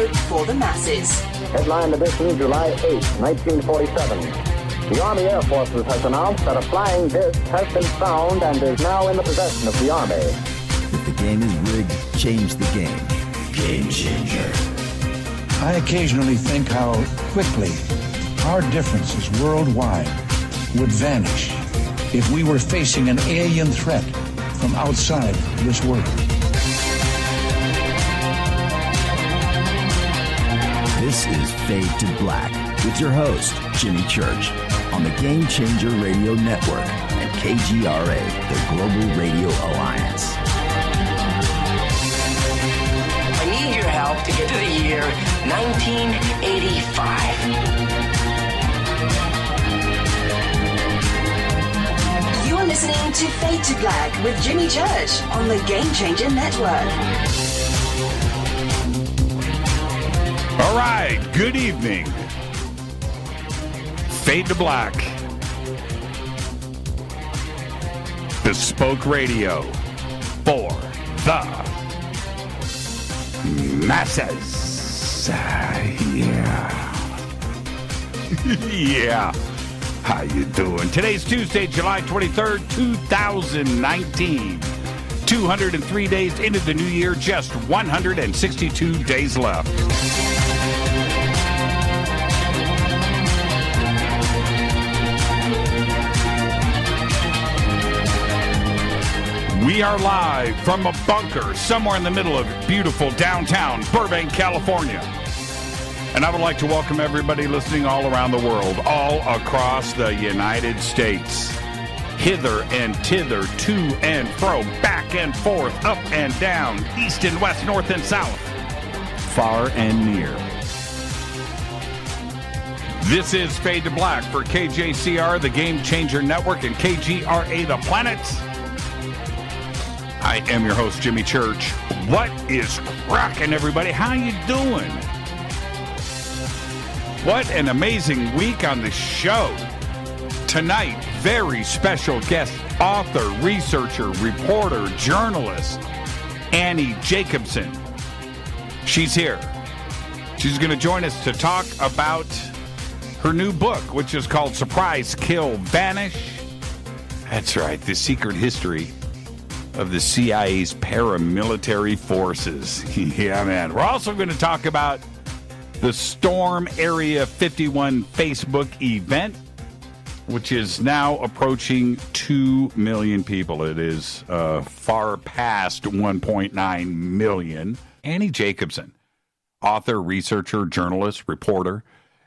radio for the masses. Headline edition, July 8, 1947. The Army Air Forces has announced that a flying disc has been found and is now in the possession of the Army. If the game is rigged, change the game. Game changer. I occasionally think how quickly our differences worldwide would vanish if we were facing an alien threat from outside this world. This is Fade to Black with your host, Jimmy Church, on the Game Changer Radio Network and KGRA, the Global Radio Alliance. I need your help to get to the year 1985. You're listening to Fade to Black with Jimmy Church on the Game Changer Network. All right, good evening. Fade to Black. Bespoke radio for the masses. Yeah. Yeah. How you doing? Today's Tuesday, July 23rd, 2019. 203 days into the new year, just 162 days left. We are live from a bunker somewhere in the middle of beautiful downtown Burbank, California. And I would like to welcome everybody listening all around the world, all across the United States. Hither and thither, to and fro, back and forth, up and down, east and west, north and south, far and near. This is Fade to Black for KJCR, the Game Changer Network, and KGRA, the Planet. I am your host, Jimmy Church. What is cracking, everybody? How you doing? What an amazing week on the show. Tonight, very special guest, author, researcher, reporter, journalist, Annie Jacobsen. She's here. She's going to join us to talk about her new book, which is called Surprise, Kill, Vanish. That's right, the secret history of the CIA's paramilitary forces. Yeah, man. We're also going to talk about the Storm Area 51 Facebook event, which is now approaching 2 million people. It is far past 1.9 million. Annie Jacobsen, author, researcher, journalist, reporter.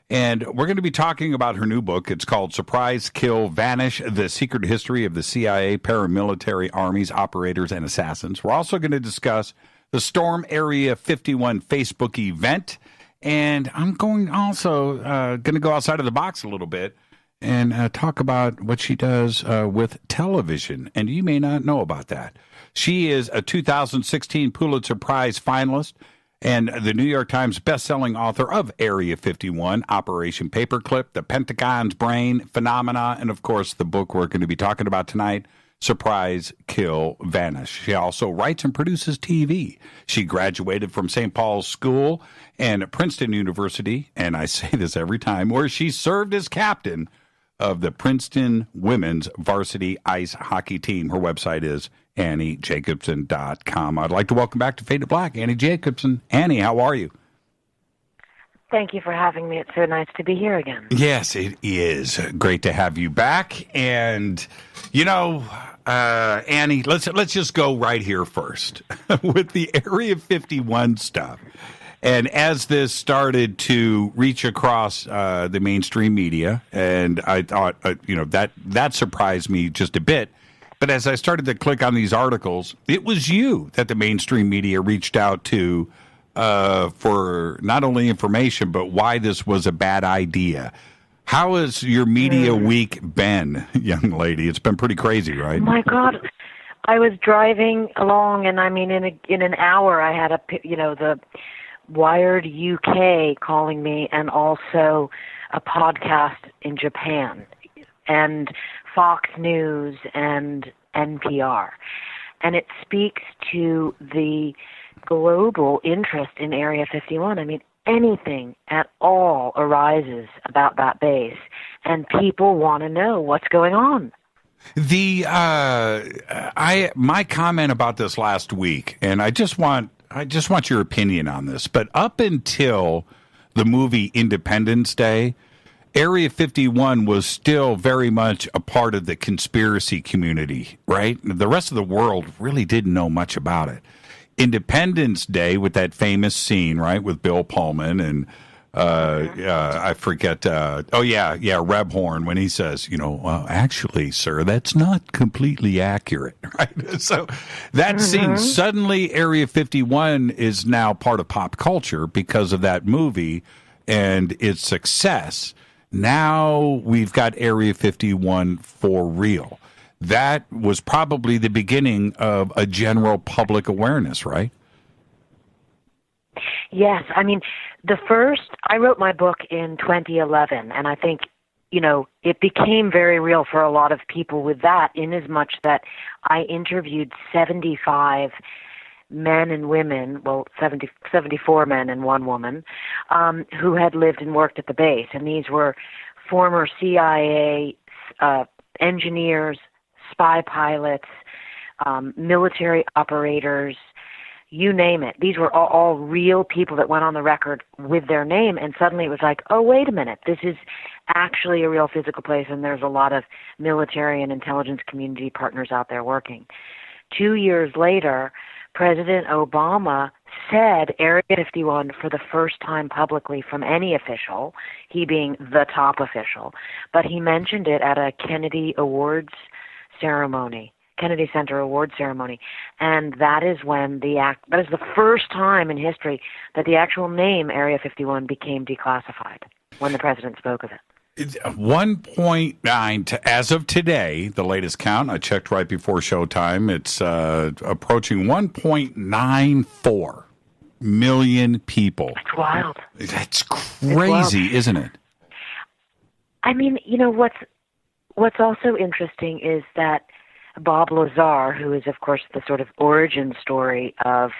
And we're going to be talking about her new book. It's called Surprise, Kill, Vanish, The Secret History of the CIA, Paramilitary Armies, Operators, and Assassins. We're also going to discuss the Storm Area 51 Facebook event. And I'm going to go outside of the box a little bit and talk about what she does with television. And you may not know about that. She is a 2016 Pulitzer Prize finalist and the New York Times bestselling author of Area 51, Operation Paperclip, The Pentagon's Brain, Phenomena, and, of course, the book we're going to be talking about tonight, Surprise, Kill, Vanish. She also writes and produces TV. She graduated from St. Paul's School and Princeton University, and I say this every time, where she served as captain of the Princeton women's varsity ice hockey team. Her website is AnnieJacobsen.com. I'd like to welcome back to Fade to Black, Annie Jacobsen. Annie, how are you? Thank you for having me. It's so nice to be here again. Yes, it is great to have you back. And, you know, Annie, let's just go right here first with the Area 51 stuff. And as this started to reach across the mainstream media, and I thought, that surprised me just a bit. But as I started to click on these articles, it was you that the mainstream media reached out to for not only information, but why this was a bad idea. How has your media week been, young lady? It's been pretty crazy, right? My God. I was driving along, and I mean, in an hour, I had the Wired UK calling me, and also a podcast in Japan, and Fox News and NPR. And it speaks to the global interest in Area 51. I mean, anything at all arises about that base, and people want to know what's going on. My comment about this last week, and I just want your opinion on this, but up until the movie Independence Day, Area 51 was still very much a part of the conspiracy community, right? The rest of the world really didn't know much about it. Independence Day, with that famous scene, right, with Bill Pullman and I forget. Reb Horn, when he says, actually, sir, that's not completely accurate, right? So that scene, suddenly Area 51 is now part of pop culture because of that movie and its success. Now we've got Area 51 for real. That was probably the beginning of a general public awareness, right? Yes. I mean, I wrote my book in 2011, and I think, it became very real for a lot of people with that, in as much that I interviewed 75 men and women, 74 men and one woman, who had lived and worked at the base. And these were former CIA engineers, spy pilots, military operators, you name it. These were all real people that went on the record with their name, and suddenly it was like, oh, wait a minute, this is actually a real physical place, and there's a lot of military and intelligence community partners out there working. 2 years later, President Obama said Area 51 for the first time publicly from any official, he being the top official, but he mentioned it at a Kennedy Center Award ceremony, and that is when that is the first time in history that the actual name Area 51 became declassified, when the president spoke of it. 1.9 as of today, the latest count, I checked right before showtime, it's approaching 1.94 million people. That's wild. That's crazy, isn't it? I mean, what's also interesting is that Bob Lazar, who is, of course, the sort of origin story of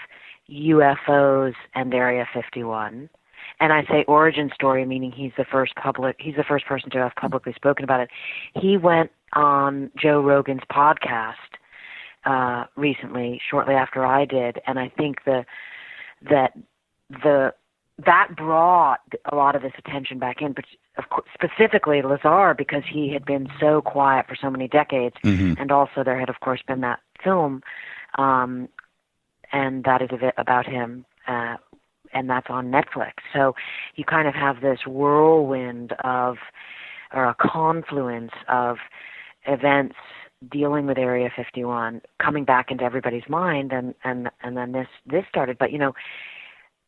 UFOs and Area 51, and I say origin story meaning he's the first person to have publicly spoken about it. He went on Joe Rogan's podcast recently, shortly after I did, and I think that brought a lot of this attention back in, but of course, specifically Lazar, because he had been so quiet for so many decades, and also there had, of course, been that film, and that is about him, and that's on Netflix. So you kind of have this whirlwind or a confluence of events dealing with Area 51 coming back into everybody's mind, and then this started. But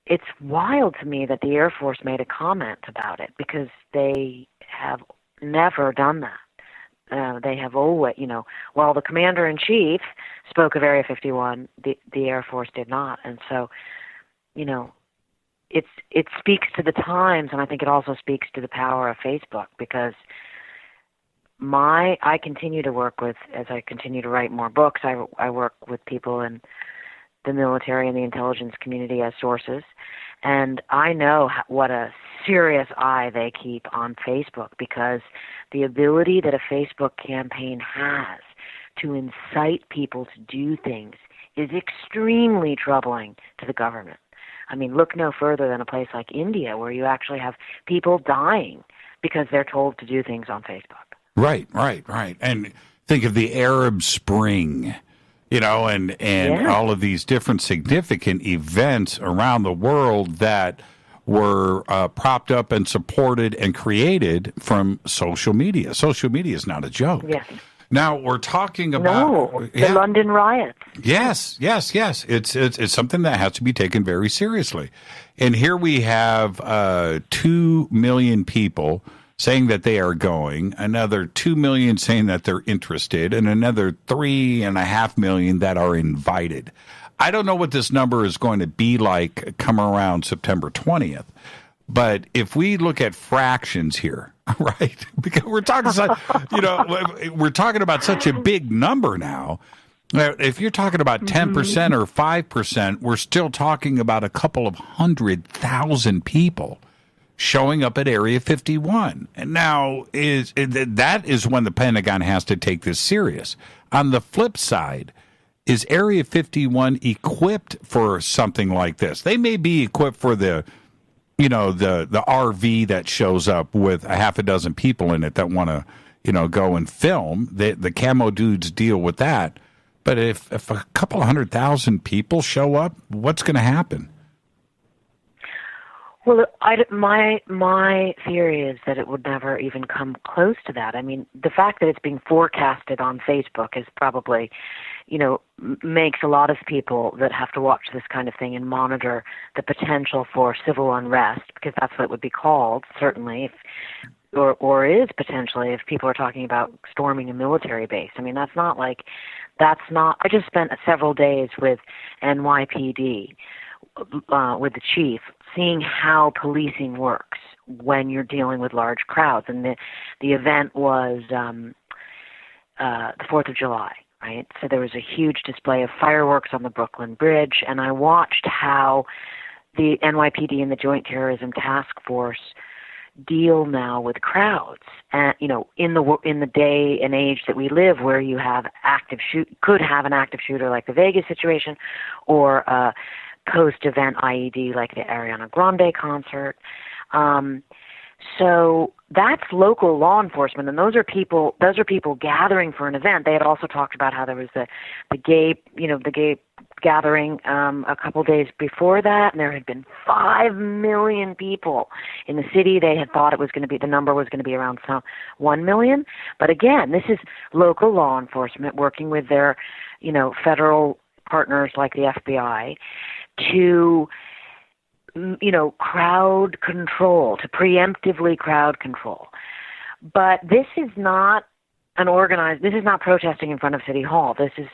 it's wild to me that the Air Force made a comment about it, because they have never done that. They have always, while the commander-in-chief spoke of Area 51, the Air Force did not. And so, it speaks to the times, and I think it also speaks to the power of Facebook, because I continue to work with, as I continue to write more books, I work with people in the military and the intelligence community as sources, and I know what a serious eye they keep on Facebook, because the ability that a Facebook campaign has to incite people to do things is extremely troubling to the government. I mean, look no further than a place like India, where you actually have people dying because they're told to do things on Facebook. Right. And think of the Arab Spring, and all of these different significant events around the world that were propped up and supported and created from social media. Social media is not a joke. Yes. Now we're talking about the London riots. Yes. It's something that has to be taken very seriously. And here we have 2 million people saying that they are going, another 2 million saying that they're interested, and another 3.5 million that are invited. I don't know what this number is going to be like come around September 20th, but if we look at fractions here, right? Because we're talking, we're talking about such a big number now. Now, if you're talking about 10% or 5%, we're still talking about a couple of 100,000 people showing up at Area 51. And now that is when the Pentagon has to take this serious. On the flip side, is Area 51 equipped for something like this? They may be equipped for the RV that shows up with a half a dozen people in it that want to, go and film. The camo dudes deal with that. But if a couple of 100,000 people show up, what's going to happen? Well, my theory is that it would never even come close to that. I mean, the fact that it's being forecasted on Facebook is probably, makes a lot of people that have to watch this kind of thing and monitor the potential for civil unrest, because that's what it would be called, certainly, or is potentially if people are talking about storming a military base. I mean, I just spent several days with NYPD, with the chief, seeing how policing works when you're dealing with large crowds. And the event was the 4th of July, right? So there was a huge display of fireworks on the Brooklyn Bridge, and I watched how the NYPD and the Joint Terrorism Task Force deal now with crowds. And in the day and age that we live, where you have could have an active shooter like the Vegas situation, or a post-event IED like the Ariana Grande concert. So that's local law enforcement, and those are people gathering for an event. They had also talked about how there was the gay gathering a couple days before that, and there had been 5 million people in the city. They had thought the number was going to be around 1 million. But again, this is local law enforcement working with their, federal partners like the FBI to, crowd control, to preemptively crowd control. But this is not this is not protesting in front of City Hall. This is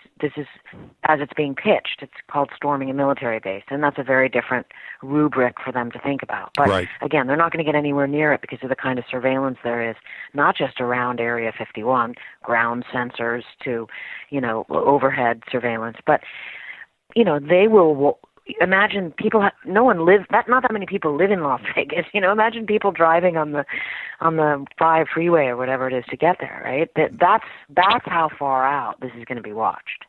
as it's being pitched. It's called storming a military base, and that's a very different rubric for them to think about. But Again, they're not going to get anywhere near it because of the kind of surveillance there is, not just around Area 51, ground sensors to, overhead surveillance, but they will. Imagine not that many people live in Las Vegas. Imagine people driving on the 5 freeway or whatever it is to get there, right? That's how far out this is going to be watched.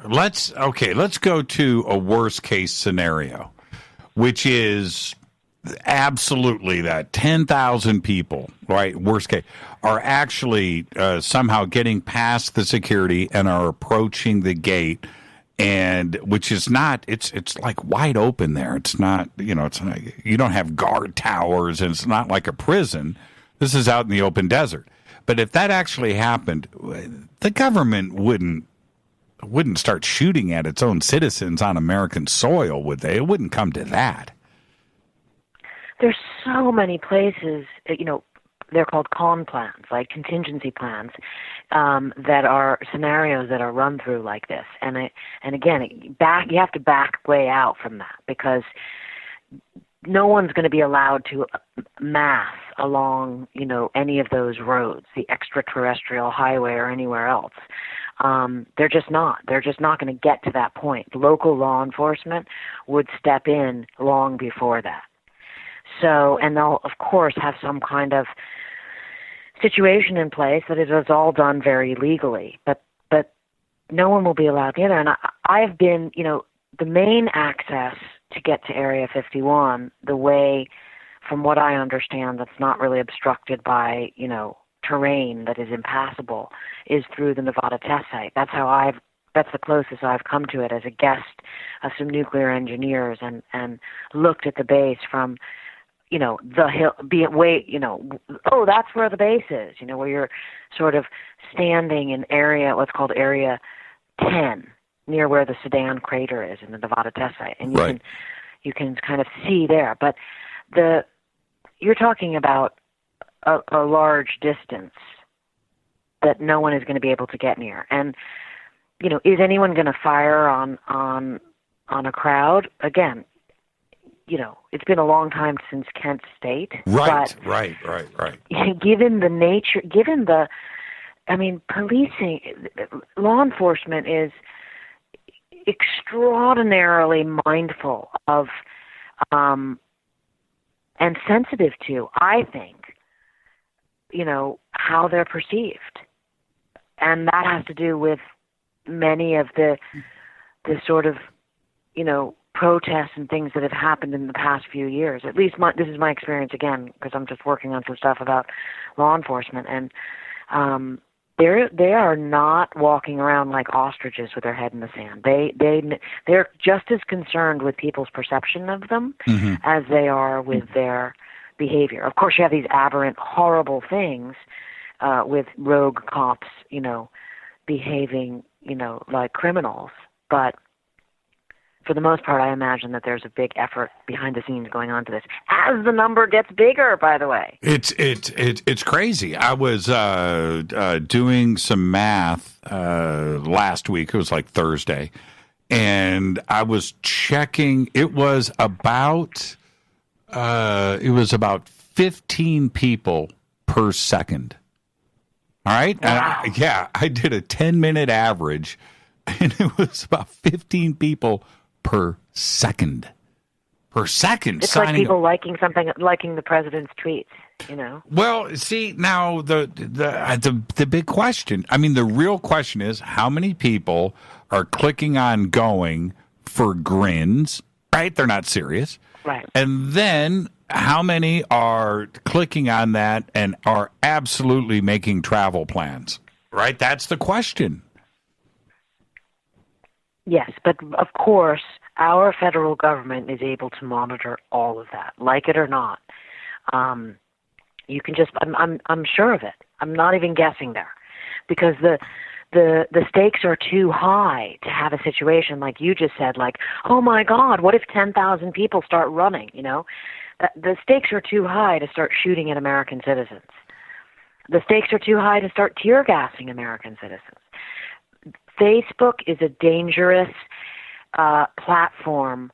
Let's go to a worst case scenario, which is absolutely that 10,000 people, right? Worst case, are actually somehow getting past the security and are approaching the gate. And which is not, it's like wide open there. It's not, it's not, you don't have guard towers, and it's not like a prison. This is out in the open desert. But if that actually happened, the government wouldn't start shooting at its own citizens on American soil, would they? It wouldn't come to that. There's so many places, they're called con plans, like contingency plans, that are scenarios that are run through like this. And again, you have to back way out from that, because no one's going to be allowed to mass along, any of those roads, the extraterrestrial highway or anywhere else. They're just not. They're just not going to get to that point. Local law enforcement would step in long before that. So, and they'll, of course, have some kind of situation in place that it is all done very legally, but no one will be allowed in there. And I've been, the main access to get to Area 51, the way, from what I understand, that's not really obstructed by, terrain that is impassable, is through the Nevada test site. That's the closest I've come to it as a guest of some nuclear engineers, and looked at the base from, the hill, that's where the base is, where you're sort of standing in what's called Area 10, near where the Sedan crater is in the Nevada test site. And you can kind of see there. But you're talking about a large distance that no one is going to be able to get near. And, is anyone going to fire on a crowd? Again, it's been a long time since Kent State. Right. Given the nature, I mean, policing, law enforcement is extraordinarily mindful of and sensitive to, I think, how they're perceived. And that has to do with many of the sort of, protests and things that have happened in the past few years. At least this is my experience, again, because I'm just working on some stuff about law enforcement. And they are not walking around like ostriches with their head in the sand. They're just as concerned with people's perception of them as they are with their behavior. Of course, you have these aberrant, horrible things with rogue cops, behaving, like criminals. But for the most part, I imagine that there's a big effort behind the scenes going on to this. As the number gets bigger, by the way, it's crazy. I was doing some math last week. It was like Thursday, and I was checking. It was about 15 people per second. All right, wow. I did a 10-minute average, and it was about 15 people per second. It's like people liking the president's tweets, Well, see, now the big question, I mean, the real question is how many people are clicking on going for grins, right? They're not serious. Right. And then how many are clicking on that and are absolutely making travel plans, right? That's the question. Yes, but of course, our federal government is able to monitor all of that, like it or not. You can just, I'm sure of it. I'm not even guessing there, because the stakes are too high to have a situation like you just said, like, oh my God, what if 10,000 people start running? The stakes are too high to start shooting at American citizens. The stakes are too high to start tear gassing American citizens. Facebook is a dangerous platform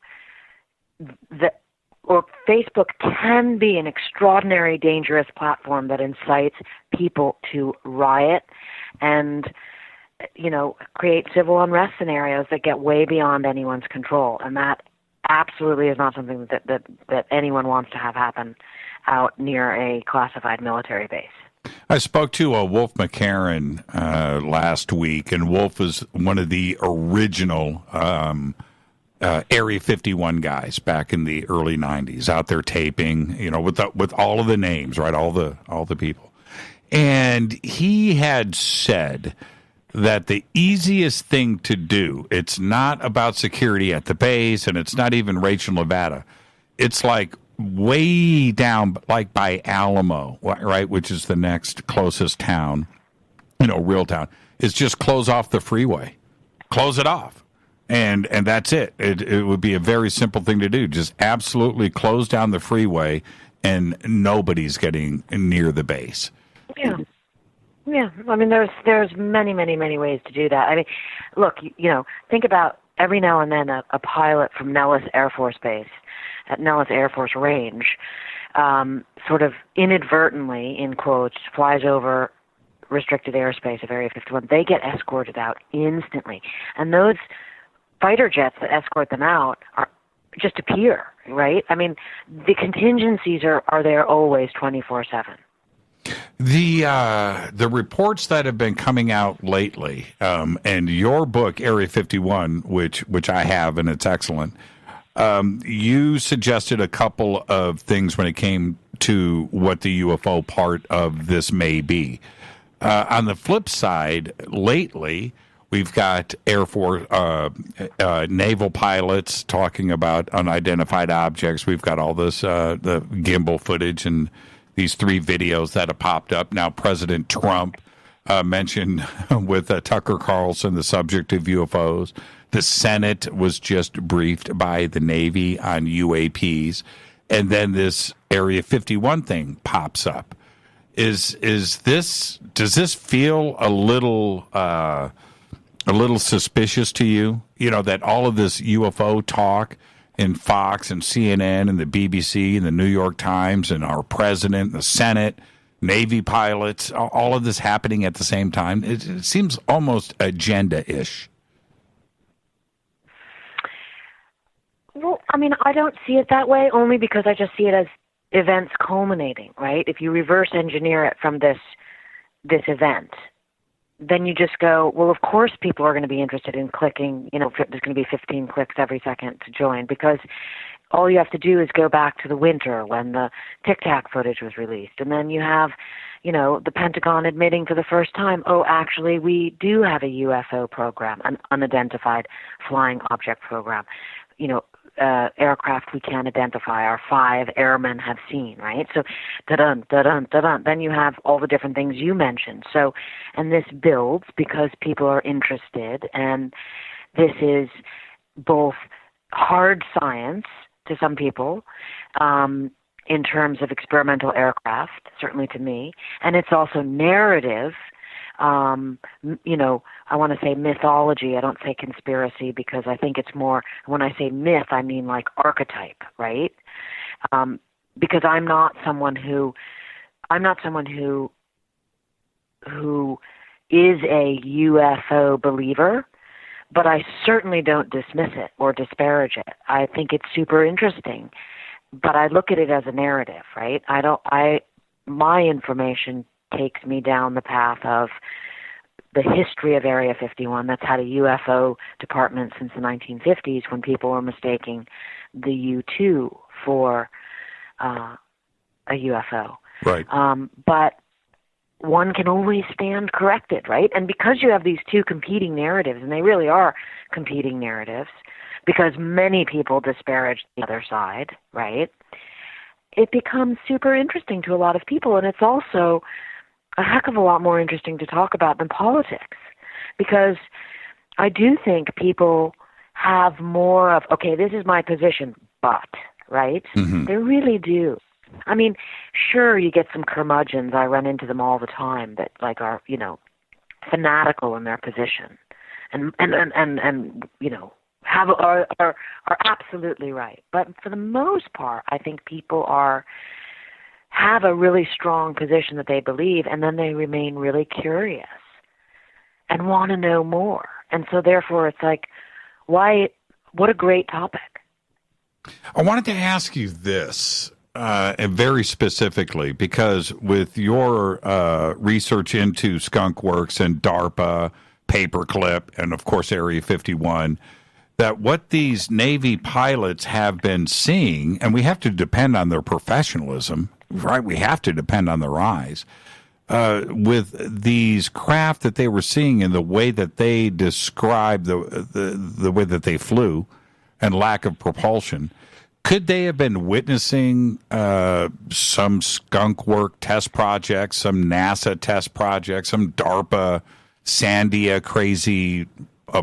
or Facebook can be an extraordinary dangerous platform that incites people to riot and, create civil unrest scenarios that get way beyond anyone's control. And that absolutely is not something that anyone wants to have happen out near a classified military base. I spoke to Wolf McCarran last week, and Wolf is one of the original Area 51 guys back in the early 90s, out there taping, with all of the names, right, all the people. And he had said that the easiest thing to do, it's not about security at the base, and it's not even Rachel, Nevada. It's like way down, like by Alamo, right, which is the next closest town, real town, is just close off the freeway. Close it off. And that's it. It would be a very simple thing to do. Just absolutely close down the freeway, and nobody's getting near the base. Yeah. Yeah. I mean, there's many, many, many ways to do that. I mean, look, think about every now and then a pilot from Nellis Air Force Base at Nellis Air Force Range, sort of inadvertently, in quotes, flies over restricted airspace of Area 51. They get escorted out instantly. And those fighter jets that escort them out just appear, right? I mean, the contingencies are there always 24/7. The reports that have been coming out lately, and your book, Area 51, which I have, and it's excellent, you suggested a couple of things when it came to what the UFO part of this may be. On the flip side, lately, we've got Air Force, naval pilots talking about unidentified objects. We've got all this, the gimbal footage and these 3 videos that have popped up. Now, President Trump mentioned with Tucker Carlson the subject of UFOs. The Senate was just briefed by the Navy on UAPs. And then this Area 51 thing pops up. Does this feel a little suspicious to you? That all of this UFO talk in Fox and CNN and the BBC and the New York Times and our president, the Senate, Navy pilots, all of this happening at the same time? It seems almost agenda-ish. Well, I mean, I don't see it that way, only because I just see it as events culminating, right? If you reverse engineer it from this event, then you just go, well, of course people are going to be interested in clicking, there's going to be 15 clicks every second to join, because all you have to do is go back to the winter when the Tic Tac footage was released. And then you have, the Pentagon admitting for the first time, oh, actually, we do have a UFO program, an unidentified flying object program. Aircraft we can't identify, our 5 airmen have seen, right? So, da-dun, da-dun, da-dun. Then you have all the different things you mentioned. So, and this builds because people are interested, and this is both hard science to some people, in terms of experimental aircraft, certainly to me, and it's also narrative. I want to say mythology. I don't say conspiracy, because I think it's more, when I say myth, I mean like archetype, right? Because I'm not someone who is a UFO believer, but I certainly don't dismiss it or disparage it. I think it's super interesting, but I look at it as a narrative, right? My information takes me down the path of the history of Area 51 that's had a UFO department since the 1950s, when people were mistaking the U-2 for a UFO. Right. But one can always stand corrected, right? And because you have these two competing narratives, and they really are competing narratives, because many people disparage the other side, right? It becomes super interesting to a lot of people, and it's also a heck of a lot more interesting to talk about than politics, because I do think people have more of, okay, this is my position, but, right? Mm-hmm. They really do. I mean, sure, you get some curmudgeons. I run into them all the time that are, fanatical in their position, and are absolutely right. But for the most part, I think people have a really strong position that they believe, and then they remain really curious and want to know more. And so therefore it's like, what a great topic. I wanted to ask you this, and very specifically, because with your research into Skunk Works and DARPA, Paperclip, and of course Area 51, that what these Navy pilots have been seeing, and we have to depend on their professionalism, right? We have to depend on their eyes. With these craft that they were seeing and the way that they described the way that they flew and lack of propulsion, could they have been witnessing some skunk work test projects, some NASA test projects, some DARPA Sandia crazy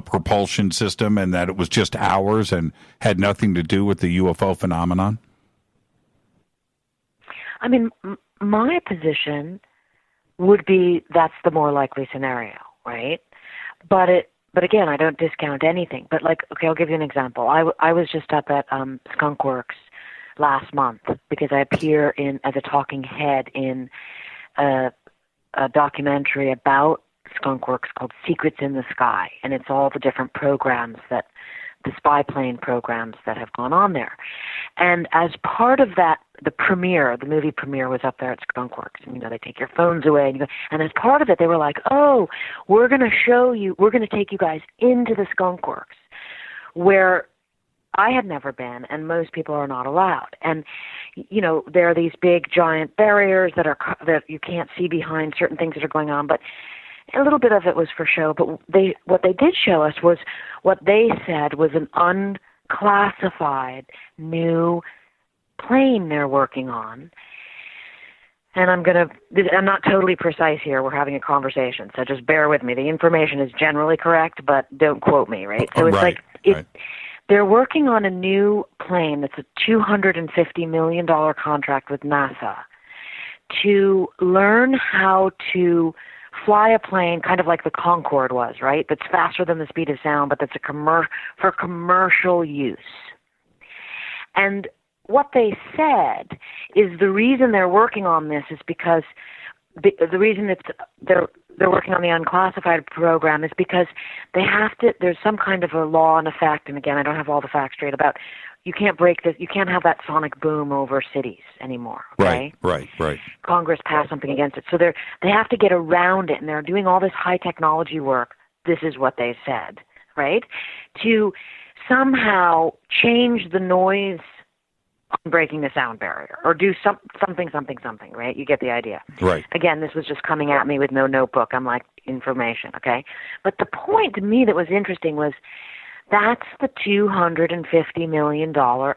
propulsion system, and that it was just ours and had nothing to do with the UFO phenomenon? I mean, my position would be that's the more likely scenario, right? But again, I don't discount anything. But okay, I'll give you an example. I was just up at Skunk Works last month because I appear as a talking head in a documentary about Skunk Works called Secrets in the Sky, and it's all the different programs the spy plane programs that have gone on there. And as part of that, the movie premiere was up there at Skunk Works, and they take your phones away, and as part of it, they were like, oh, we're going to take you guys into the Skunk Works, where I had never been, and most people are not allowed. And, there are these big, giant barriers that you can't see behind certain things that are going on, but a little bit of it was for show, but what they did show us was what they said was an unclassified new plane they're working on. And I'm not totally precise here. We're having a conversation, so just bear with me. The information is generally correct, but don't quote me, right? So it's they're working on a new plane that's a $250 million contract with NASA to learn how to fly a plane kind of like the Concorde was, right? That's faster than the speed of sound, but that's for commercial use. And what they said is the reason they're working on this is because the reason they're working on the unclassified program is because they have to. There's some kind of a law in effect, and again, I don't have all the facts straight about. You can't break this. You can't have that sonic boom over cities anymore. Okay? Right. Congress passed something against it, so they have to get around it, and they're doing all this high technology work. This is what they said, right? To somehow change the noise on breaking the sound barrier, or do something, right? You get the idea. Right. Again, this was just coming at me with no notebook. I'm like, information, okay? But the point to me that was interesting was that's the $250 million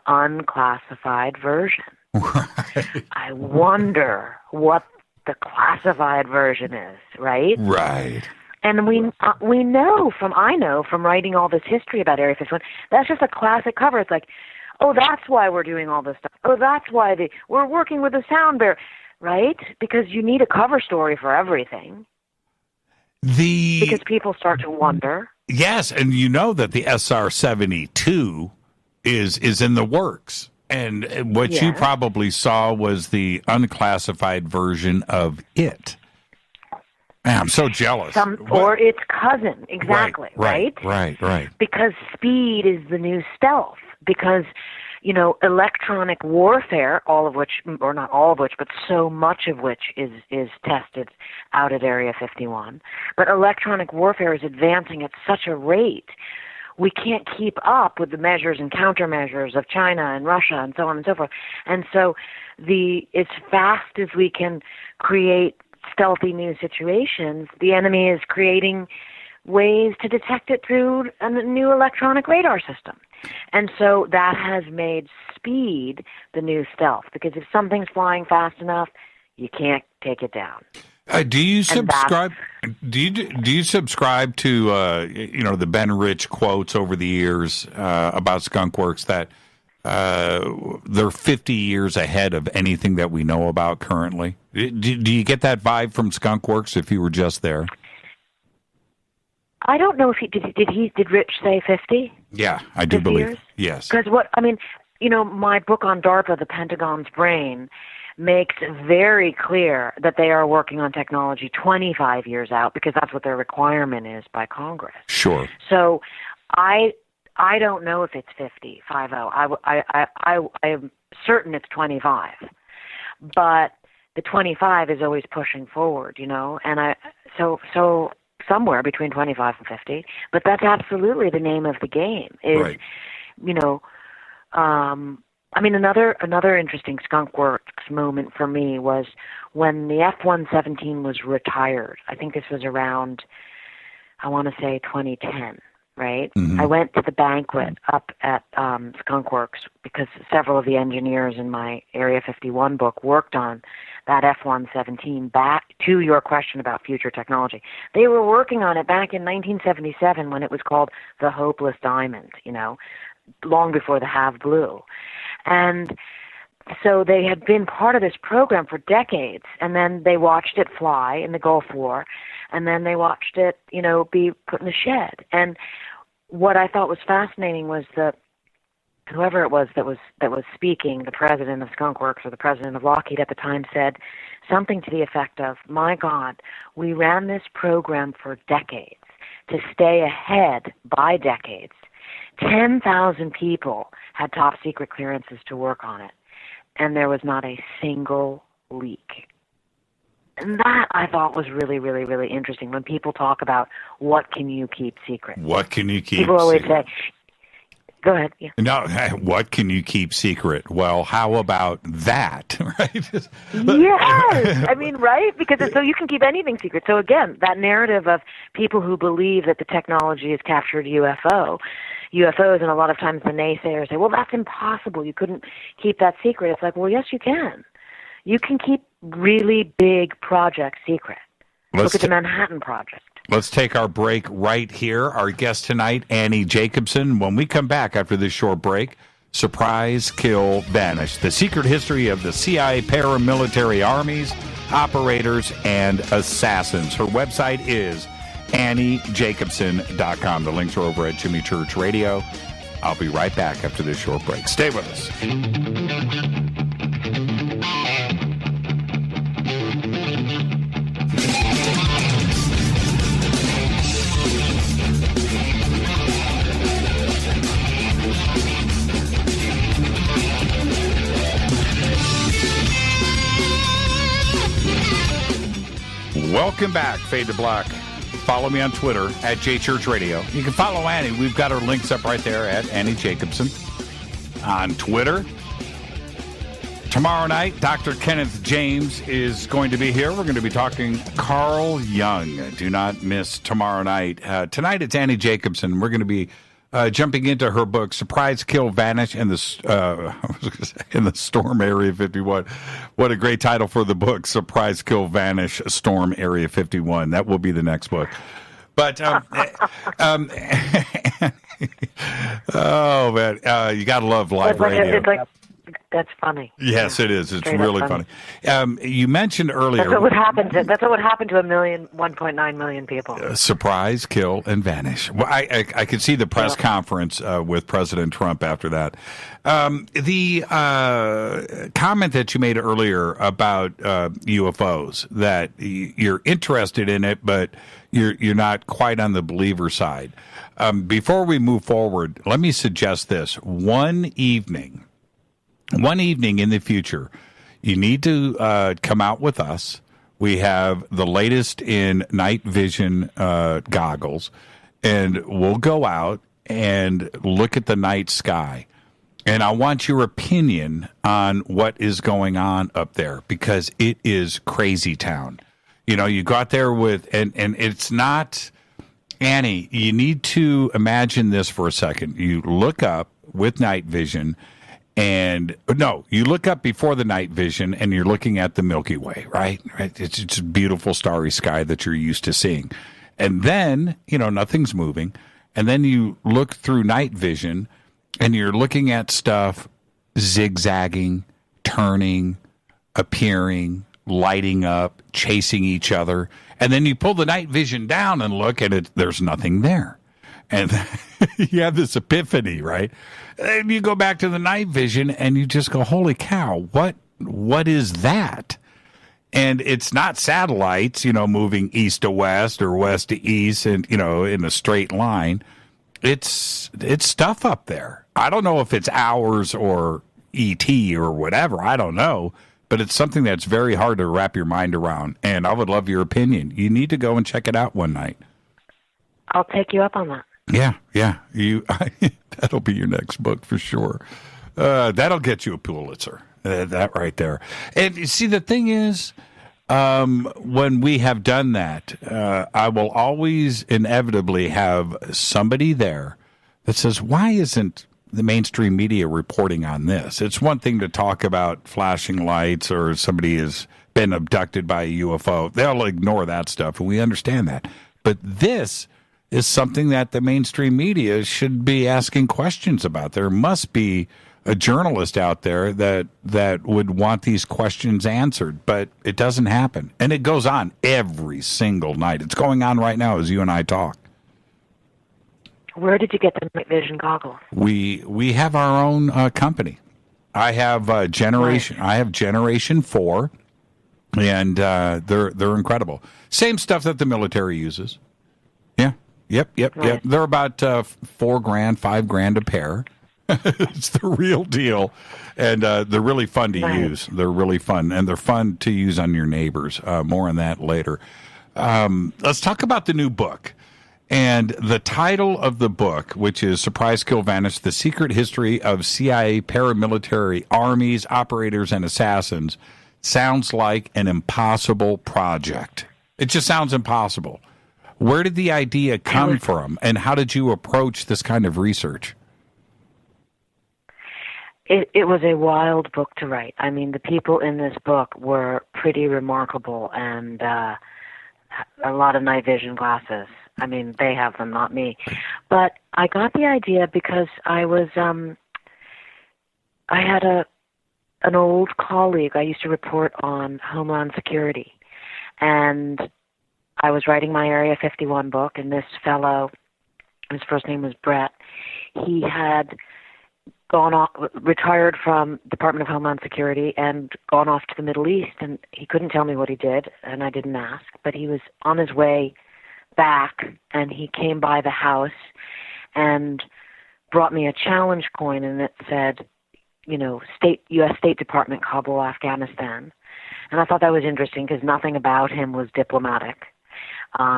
unclassified version. Right. I wonder what the classified version is, right? Right. And I know from writing all this history about Area 51, that's just a classic cover. It's like, oh, that's why we're doing all this stuff. Oh, that's why we're working with the sound barrier, right? Because you need a cover story for everything. Because people start to wonder. Yes, and you know that the SR-72 is in the works. And what you probably saw was the unclassified version of it. Man, I'm so jealous. Or its cousin, exactly, right? Right. Because speed is the new stealth. Because, electronic warfare, all of which, or not all of which, but so much of which is tested out at Area 51. But electronic warfare is advancing at such a rate, we can't keep up with the measures and countermeasures of China and Russia and so on and so forth. And so as fast as we can create stealthy new situations, the enemy is creating ways to detect it through a new electronic radar system. And so that has made speed the new stealth, because if something's flying fast enough, you can't take it down. Do you subscribe? Do you subscribe to the Ben Rich quotes over the years about Skunk Works that they're 50 years ahead of anything that we know about currently? Do you get that vibe from Skunk Works if you were just there? I don't know if did Rich say 50? Yeah, I do believe. Years? Yes. Because my book on DARPA, The Pentagon's Brain, makes very clear that they are working on technology 25 years out, because that's what their requirement is by Congress. Sure. So I don't know if it's 50. I am certain it's 25. But the 25 is always pushing forward, and so somewhere between 25 and 50. But that's absolutely the name of the game. Right. Another interesting Skunk Works moment for me was when the F-117 was retired. I think this was around, I want to say 2010, right? Mm-hmm. I went to the banquet up at Skunk Works because several of the engineers in my Area 51 book worked on that F-117. Back to your question about future technology. They were working on it back in 1977 when it was called the Hopeless Diamond, long before the Have Blue. And so they had been part of this program for decades, and then they watched it fly in the Gulf War, and then they watched it, be put in the shed. And what I thought was fascinating was that whoever it was that was speaking, the president of Skunk Works or the president of Lockheed at the time, said something to the effect of, "My God, we ran this program for decades to stay ahead by decades. 10,000 people had top secret clearances to work on it, and there was not a single leak." And that I thought was really, really, really interesting when people talk about what can you keep secret. What can you keep People always secret? say, go ahead. Yeah. No, what can you keep secret? Well, how about that, right? Yes. Right? Because so you can keep anything secret. So again, that narrative of people who believe that the technology has captured UFOs, and a lot of times the naysayers say, well, that's impossible. You couldn't keep that secret. It's like, well, yes, you can. You can keep really big projects secret. Look at the Manhattan Project. Let's take our break right here. Our guest tonight, Annie Jacobsen. When we come back after this short break, Surprise, Kill, Vanish. The secret history of the CIA paramilitary armies, operators, and assassins. Her website is AnnieJacobsen.com. The links are over at Jimmy Church Radio. I'll be right back after this short break. Stay with us. Welcome back, Fade to Black. Follow me on Twitter at JChurchRadio. You can follow Annie. We've got her links up right there at Annie Jacobsen on Twitter. Tomorrow night, Dr. Kenneth James is going to be here. We're going to be talking Carl Jung. Do not miss tomorrow night. Tonight, it's Annie Jacobsen. We're going to be jumping into her book, Surprise, Kill, Vanish, in the Storm Area 51. What a great title for the book, Surprise, Kill, Vanish, Storm Area 51. That will be the next book. But, oh, man, you got to love live radio. That's funny. Yes, it is. It's really funny. You mentioned earlier. That's what would happen to 1.9 million people. Surprise, kill, and vanish. Well, I could see the press conference with President Trump after that. The comment that you made earlier about UFOs, that you're interested in it, but you're not quite on the believer side. Before we move forward, let me suggest this. One evening in the future, you need to come out with us. We have the latest in night vision goggles, and we'll go out and look at the night sky. And I want your opinion on what is going on up there, because it is crazy town. You know, you got there with, and it's not, Annie, you need to imagine this for a second. You look up with night vision. And no, you look up before the night vision and you're looking at the Milky Way, right? It's a beautiful starry sky that you're used to seeing. And then, nothing's moving. And then you look through night vision and you're looking at stuff zigzagging, turning, appearing, lighting up, chasing each other. And then you pull the night vision down and look and there's nothing there. And you have this epiphany, right? And you go back to the night vision and you just go, holy cow, what is that? And it's not satellites, moving east to west or west to east and, in a straight line. It's stuff up there. I don't know if it's ours or ET or whatever. I don't know. But it's something that's very hard to wrap your mind around. And I would love your opinion. You need to go and check it out one night. I'll take you up on that. Yeah. That'll be your next book for sure. That'll get you a Pulitzer. That right there. And you see, the thing is, when we have done that, I will always inevitably have somebody there that says, why isn't the mainstream media reporting on this? It's one thing to talk about flashing lights or somebody has been abducted by a UFO. They'll ignore that stuff, and we understand that. But this is something that the mainstream media should be asking questions about. There must be a journalist out there that would want these questions answered, but it doesn't happen. And it goes on every single night. It's going on right now as you and I talk. Where did you get the night vision goggles? We have our own company. I have Generation. Right. I have Generation 4, and they're incredible. Same stuff that the military uses. Yeah. Yep. Right. They're about $4,000, $5,000 a pair. It's the real deal, and they're really fun to use. They're really fun, and they're fun to use on your neighbors. More on that later. Let's talk about the new book. And the title of the book, which is Surprise, Kill, Vanish, The Secret History of CIA Paramilitary Armies, Operators, and Assassins, sounds like an impossible project. It just sounds impossible. Where did the idea come from, and how did you approach this kind of research? It was a wild book to write. I mean, the people in this book were pretty remarkable, and a lot of night vision glasses. I mean, they have them, not me. But I got the idea because I had an old colleague. I used to report on Homeland Security, and I was writing my Area 51 book, and this fellow, his first name was Brett, he had gone off, retired from Department of Homeland Security and gone off to the Middle East, and he couldn't tell me what he did, and I didn't ask, but he was on his way back, and he came by the house and brought me a challenge coin, and it said, U.S. State Department, Kabul, Afghanistan. And I thought that was interesting because nothing about him was diplomatic.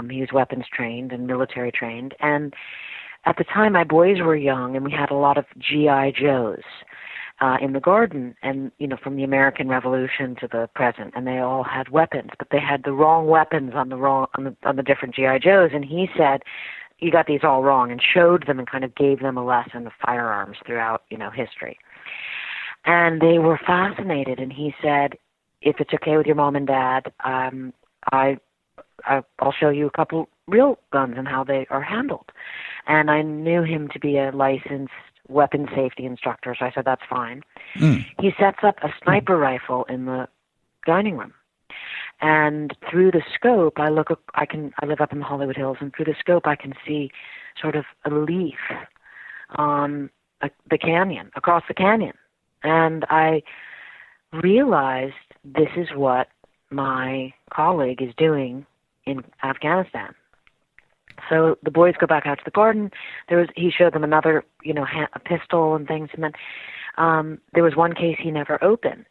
He was weapons trained and military trained. And at the time, my boys were young, and we had a lot of G.I. Joes in the garden, and from the American Revolution to the present, and they all had weapons, but they had the wrong weapons on the different G.I. Joes. And he said, "You got these all wrong," and showed them and kind of gave them a lesson of firearms throughout history. And they were fascinated. And he said, "If it's okay with your mom and dad, I'll show you a couple real guns and how they are handled." And I knew him to be a licensed weapons safety instructor, so I said, "That's fine." He sets up a sniper rifle in the dining room. And through the scope, I live up in the Hollywood Hills, and through the scope I can see sort of a leaf on the canyon, across the canyon. And I realized this is what my colleague is doing in Afghanistan. So the boys go back out to the garden. He showed them another, a pistol and things. And then there was one case he never opened.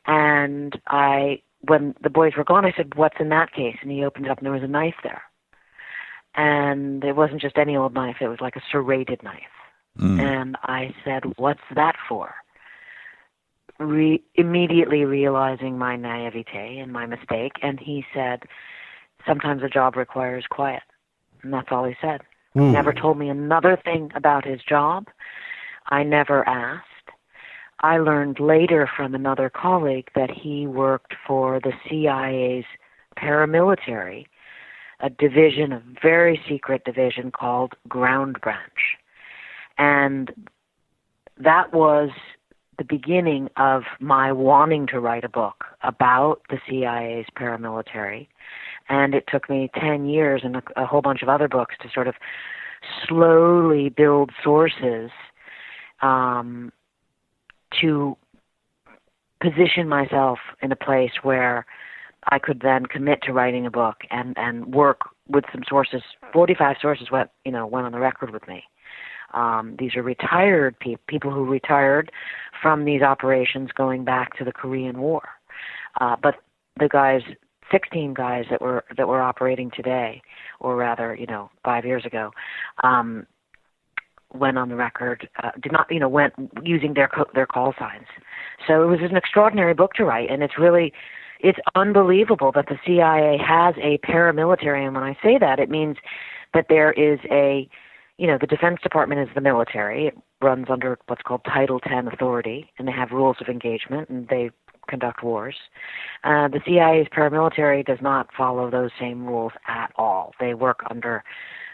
And when the boys were gone, I said, "What's in that case?" And he opened it up, and there was a knife there. And it wasn't just any old knife. It was like a serrated knife. And I said, "What's that for?" Immediately realizing my naivete and my mistake. And he said, "Sometimes a job requires quiet." And that's all he said. Never told me another thing about his job. I never asked. I learned later from another colleague that he worked for the CIA's paramilitary, a division, a very secret division called Ground Branch. And that was the beginning of my wanting to write a book about the CIA's paramilitary. And it took me 10 years and a whole bunch of other books to sort of slowly build sources to position myself in a place where I could then commit to writing a book and work with some sources. 45 sources went on the record with me. These are retired people who retired from these operations going back to the Korean War. But the guys, 16 guys that were operating today, or rather, 5 years ago, went on the record, did not, went using their call signs. So it was an extraordinary book to write, and it's unbelievable that the CIA has a paramilitary. And when I say that, it means that there is the Defense Department is the military. It runs under what's called Title 10 authority, and they have rules of engagement, and they conduct wars. The CIA's paramilitary does not follow those same rules at all. They work under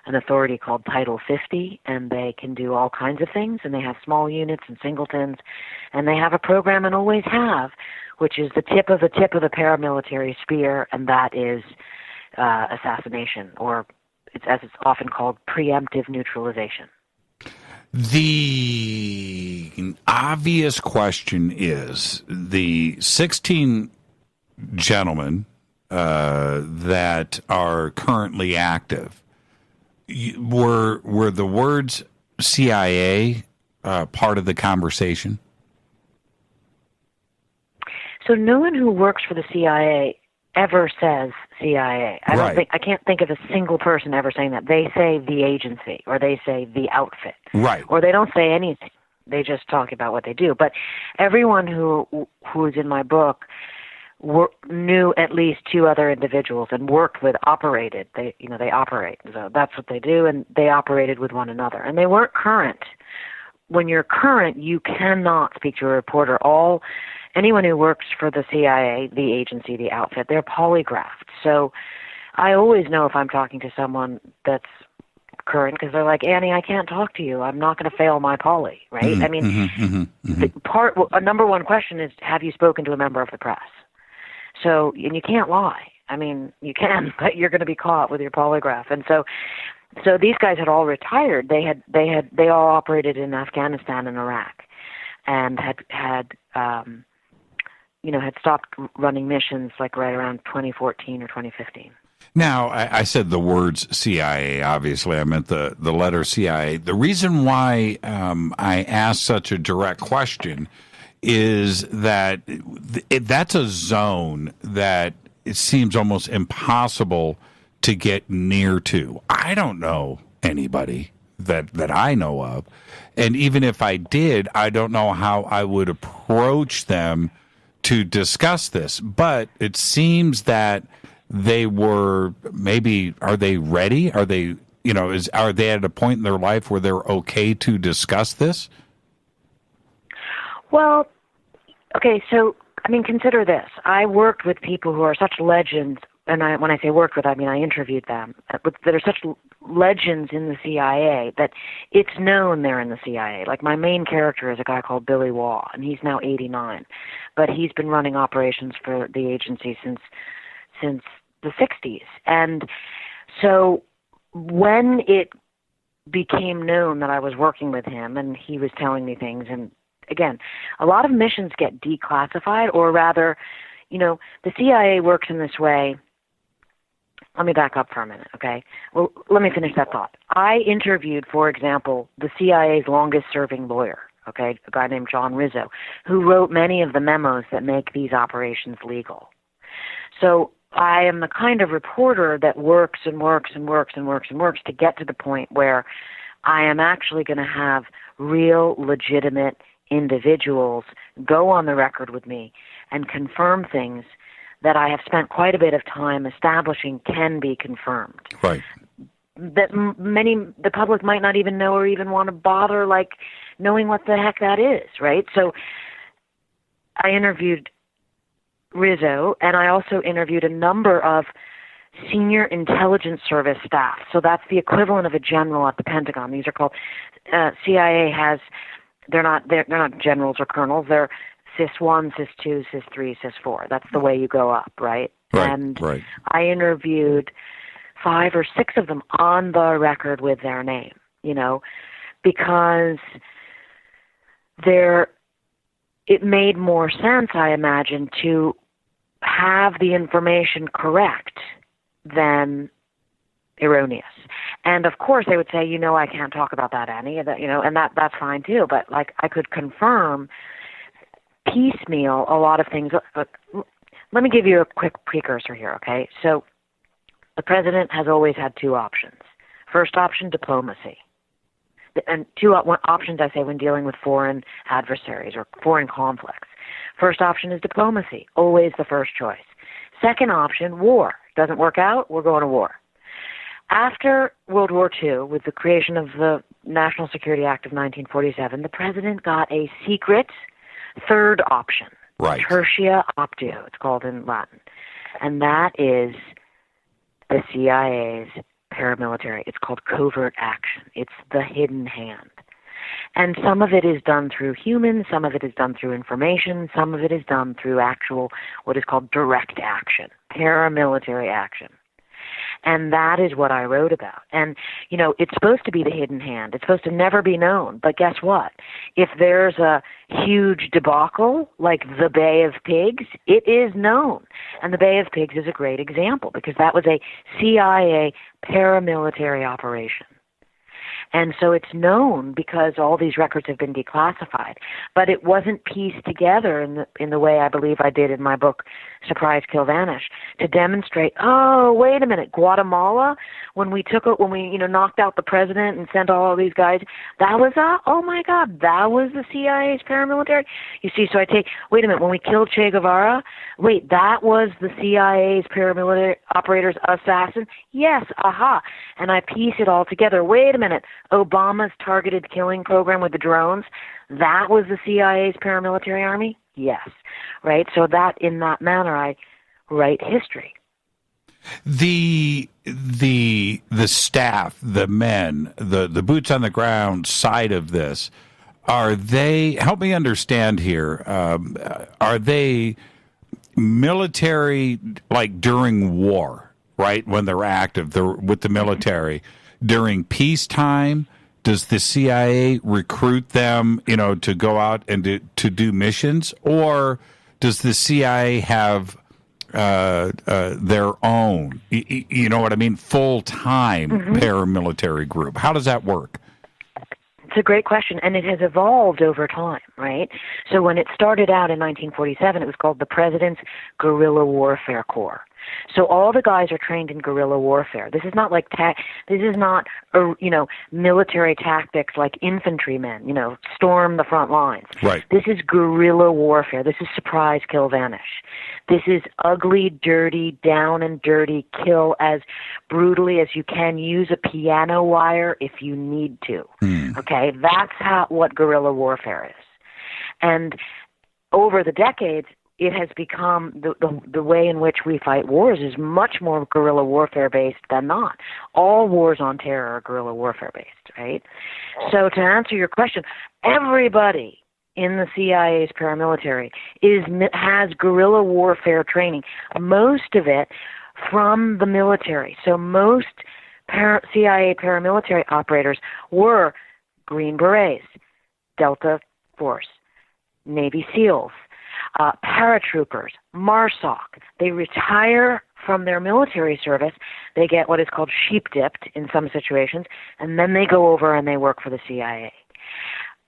an authority called Title 50, and they can do all kinds of things, and they have small units and singletons, and they have a program, and always have, which is the tip of the paramilitary spear, and that is assassination, or as it's often called, preemptive neutralization. The obvious question is, the 16 gentlemen that are currently active, were the words CIA part of the conversation? So no one who works for the CIA ever says CIA. I can't think of a single person ever saying that. They say the agency, or they say the outfit. Right. Or they don't say anything. They just talk about what they do. But everyone who's in my book knew at least two other individuals and worked with, operated. They operate. So that's what they do, and they operated with one another. And they weren't current. When you're current, you cannot speak to a reporter. Anyone who works for the CIA, the agency, the outfit, they're polygraphed. So I always know if I'm talking to someone that's current, because they're like, "Annie, I can't talk to you. I'm not going to fail my poly," right? The number one question is, have you spoken to a member of the press? So, and you can't lie. I mean, you can, but you're going to be caught with your polygraph. And so these guys had all retired. They all operated in Afghanistan and Iraq, and had stopped running missions like right around 2014 or 2015. Now, I said the words CIA. Obviously, I meant the letter CIA. The reason why I asked such a direct question is that that's a zone that it seems almost impossible to get near to. I don't know anybody that I know of. And even if I did, I don't know how I would approach them to discuss this. But it seems that they were are they ready? Are they, are they at a point in their life where they're okay to discuss this? Well, okay, so, consider this. I worked with people who are such legends, and when I say worked with, I mean I interviewed them, that are such legends in the CIA that it's known they're in the CIA. Like, my main character is a guy called Billy Waugh, and he's now 89, but he's been running operations for the agency since the 60s. And so when it became known that I was working with him and he was telling me things, and again, a lot of missions get declassified, or rather, the CIA works in this way. Let me back up for a minute, okay? Well, let me finish that thought. I interviewed, for example, the CIA's longest-serving lawyer, okay, a guy named John Rizzo, who wrote many of the memos that make these operations legal. So I am the kind of reporter that works and works and works and works and works to get to the point where I am actually going to have real, legitimate individuals go on the record with me and confirm things that I have spent quite a bit of time establishing can be confirmed. Right. That the public might not even know or even want to bother, knowing what the heck that is, right? So I interviewed Rizzo, and I also interviewed a number of senior intelligence service staff. So that's the equivalent of a general at the Pentagon. These are called CIA has. They're not generals or colonels. They're CIS 1, CIS 2, CIS 3, CIS 4. That's the way you go up, right? Right. I interviewed 5 or 6 of them on the record with their name, because it made more sense, I imagine, to have the information correct than erroneous. And of course they would say, I can't talk about that, Annie, and that's fine too, but I could confirm piecemeal a lot of things. Let me give you a quick precursor here, okay? So the president has always had 2 options. First option, diplomacy. And 2 options, I say, when dealing with foreign adversaries or foreign conflicts. First option is diplomacy, always the first choice. Second option, war. Doesn't work out, we're going to war. After World War II, with the creation of the National Security Act of 1947, the president got a secret third option, right. Tertia optio, it's called in Latin. And that is the CIA's paramilitary. It's called covert action. It's the hidden hand. And some of it is done through humans, some of it is done through information, some of it is done through actual, what is called direct action, paramilitary action. And that is what I wrote about. And, it's supposed to be the hidden hand. It's supposed to never be known. But guess what? If there's a huge debacle like the Bay of Pigs, it is known. And the Bay of Pigs is a great example because that was a CIA paramilitary operation. And so it's known because all these records have been declassified. But it wasn't pieced together in the way I believe I did in my book, Surprise, Kill, Vanish, to demonstrate, oh, wait a minute, Guatemala, when we knocked out the president and sent all these guys, that was, oh my God, that was the CIA's paramilitary? You see, so wait a minute, when we killed Che Guevara, wait, that was the CIA's paramilitary operator's assassin? Yes, aha. And I piece it all together. Wait a minute, Obama's targeted killing program with the drones, that was the CIA's paramilitary army? Yes. Right? So that, in that manner, I write history. The staff, the men, the boots on the ground side of this, are they, help me understand here, are they military like during war, right? When they're active, they're with the military. During peacetime, does the CIA recruit them, to go out and to do missions? Or does the CIA have their own, you know what I mean, full-time paramilitary group? How does that work? It's a great question, and it has evolved over time, right? So when it started out in 1947, it was called the President's Guerrilla Warfare Corps. So all the guys are trained in guerrilla warfare. This is not like this is not military tactics like infantrymen, storm the front lines. Right. This is guerrilla warfare. This is surprise, kill, vanish. This is ugly, dirty, down and dirty, kill as brutally as you can. Use a piano wire if you need to. Okay, that's what guerrilla warfare is. And over the decades, it has become the way in which we fight wars is much more guerrilla warfare based than not. All wars on terror are guerrilla warfare based, right? So to answer your question, everybody in the CIA's paramilitary has guerrilla warfare training, most of it from the military. So most CIA paramilitary operators were Green Berets, Delta Force, Navy SEALs, paratroopers, MARSOC. They retire from their military service. They get what is called sheep-dipped in some situations, and then they go over and they work for the CIA.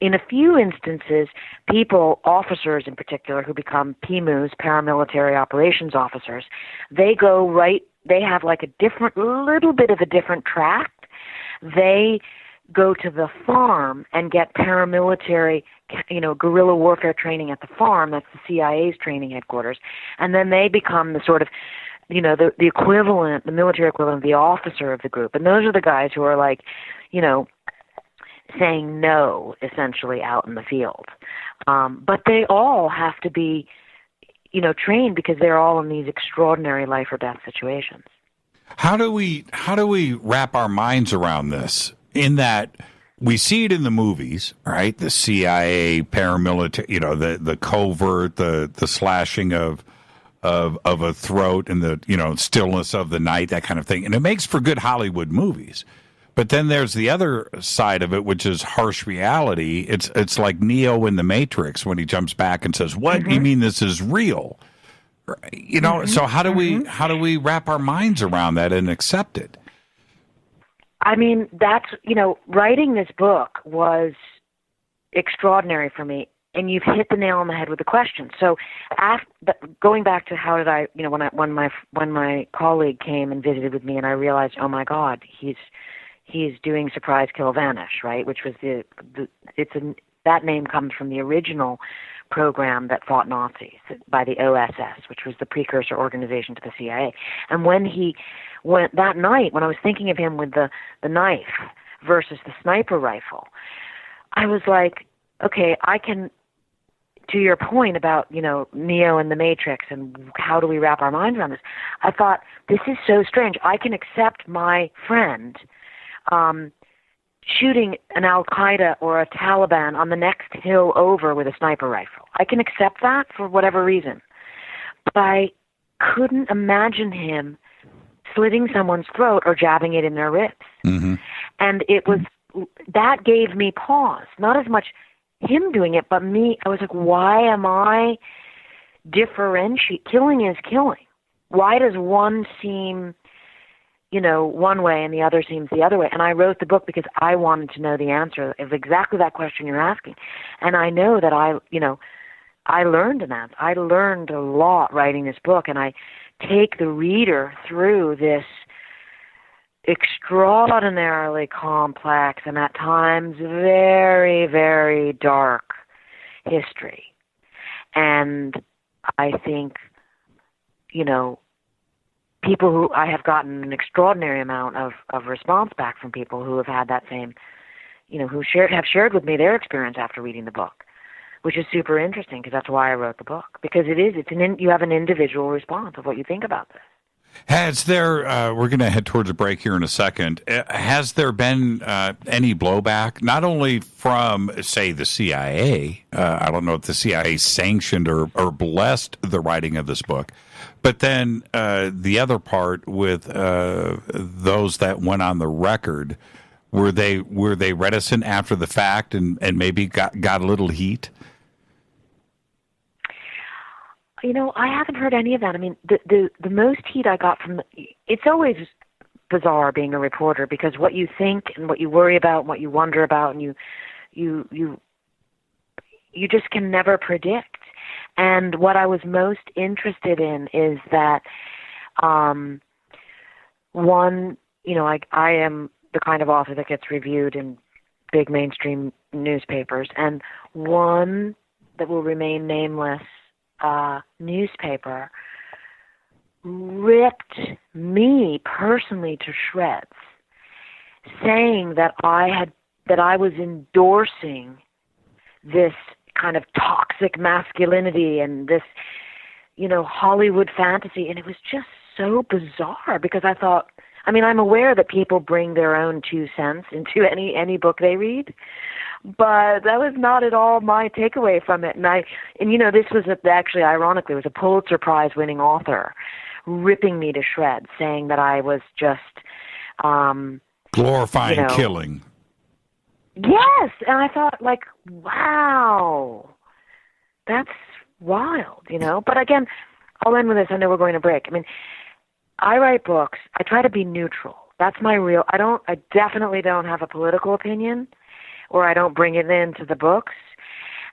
In a few instances, officers in particular, who become PMUs, paramilitary operations officers, they have like little bit of a different track. They go to the farm and get paramilitary, guerrilla warfare training at the farm. That's the CIA's training headquarters. And then they become the sort of, the equivalent, the military equivalent of the officer of the group. And those are the guys who are like, saying no, essentially, out in the field. But they all have to be, trained because they're all in these extraordinary life or death situations. How do we wrap our minds around this? In that we see it in the movies, right? The CIA paramilitary, the covert, the slashing of a throat and the stillness of the night, that kind of thing, and it makes for good Hollywood movies. But then there's the other side of it, which is harsh reality. It's like Neo in the Matrix when he jumps back and says, "What do you mean this is real?" So how do we wrap our minds around that and accept it? I mean, that's, writing this book was extraordinary for me, and you've hit the nail on the head with the question. So going back to how did I, when my colleague came and visited with me and I realized, oh my God, he's doing Surprise, Kill, Vanish, right? Which was that name comes from the original program that fought Nazis by the OSS, which was the precursor organization to the CIA. And when he went that night, when I was thinking of him with the knife versus the sniper rifle, I was like, okay, I can, to your point about, Neo and the Matrix and how do we wrap our minds around this, I thought, this is so strange. I can accept my friend shooting an Al-Qaeda or a Taliban on the next hill over with a sniper rifle. I can accept that for whatever reason. But I couldn't imagine him slitting someone's throat or jabbing it in their ribs. And that gave me pause. Not as much him doing it, but me. I was like, why am I differentiating? Killing is killing. Why does one seem one way and the other seems the other way? And I wrote the book because I wanted to know the answer of exactly that question you're asking. And I know that I learned an answer. I learned a lot writing this book, and I take the reader through this extraordinarily complex and at times very, very dark history. And I think, people who I have gotten an extraordinary amount of response back from people who have had that same, who have shared with me their experience after reading the book, which is super interesting because that's why I wrote the book, because you have an individual response of what you think about this. Has there, we're going to head towards a break here in a second. Has there been any blowback, not only from, say, the CIA? I don't know if the CIA sanctioned or blessed the writing of this book, but then the other part with those that went on the record, were they reticent after the fact and maybe got a little heat? I haven't heard any of that. I mean, the most heat I got from it's always bizarre being a reporter, because what you think and what you worry about and what you wonder about, and you just can never predict. And what I was most interested in is that, one, I am the kind of author that gets reviewed in big mainstream newspapers, and one that will remain nameless newspaper ripped me personally to shreds, saying that I was endorsing this kind of toxic masculinity and this, Hollywood fantasy. And it was just so bizarre, because I thought, I'm aware that people bring their own 2 cents into any book they read, but that was not at all my takeaway from it. And this was actually, ironically, it was a Pulitzer Prize winning author ripping me to shreds, saying that I was just glorifying killing. Yes, and I thought, wow, that's wild, But again, I'll end with this. I know we're going to break. I write books. I try to be neutral. That's my real. I definitely don't have a political opinion, or I don't bring it into the books.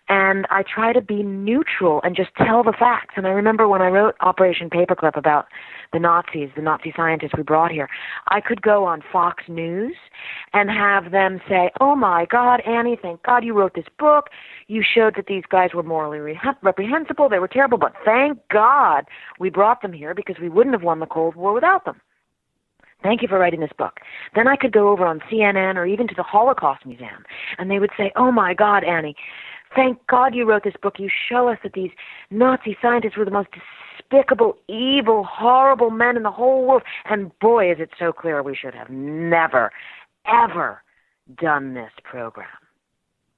And I try to be neutral and just tell the facts. And I remember when I wrote Operation Paperclip about the Nazi scientists we brought here, I could go on Fox News and have them say, "Oh my God, Annie, thank God you wrote this book. You showed that these guys were morally reprehensible. They were terrible, but thank God we brought them here, because we wouldn't have won the Cold War without them. Thank you for writing this book." Then I could go over on CNN or even to the Holocaust Museum, and they would say, "Oh my God, Annie, thank God you wrote this book. You show us that these Nazi scientists were the most despicable, evil, horrible men in the whole world. And boy, is it so clear we should have never, ever done this program."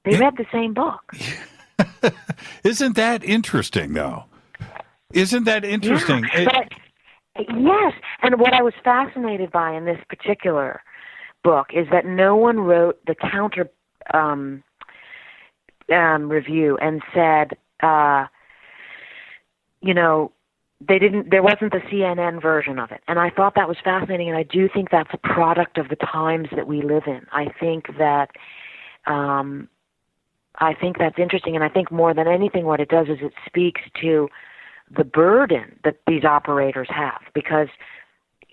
They read the same book. Isn't that interesting, though? Isn't that interesting? Yeah, yes. And what I was fascinated by in this particular book is that no one wrote the counter review and said, there wasn't the CNN version of it. And I thought that was fascinating, and I do think that's a product of the times that we live in. I think that's interesting, and I think more than anything what it does is it speaks to the burden that these operators have, because,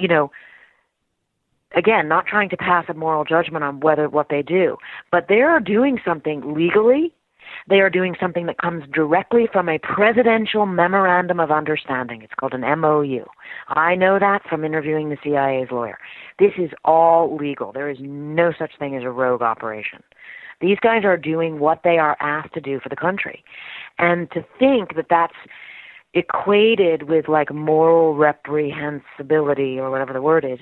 again, not trying to pass a moral judgment on what they do, but they are doing something legally. They are doing something that comes directly from a presidential memorandum of understanding. It's called an MOU. I know that from interviewing the CIA's lawyer. This is all legal. There is no such thing as a rogue operation. These guys are doing what they are asked to do for the country. And to think that that's equated with moral reprehensibility, or whatever the word is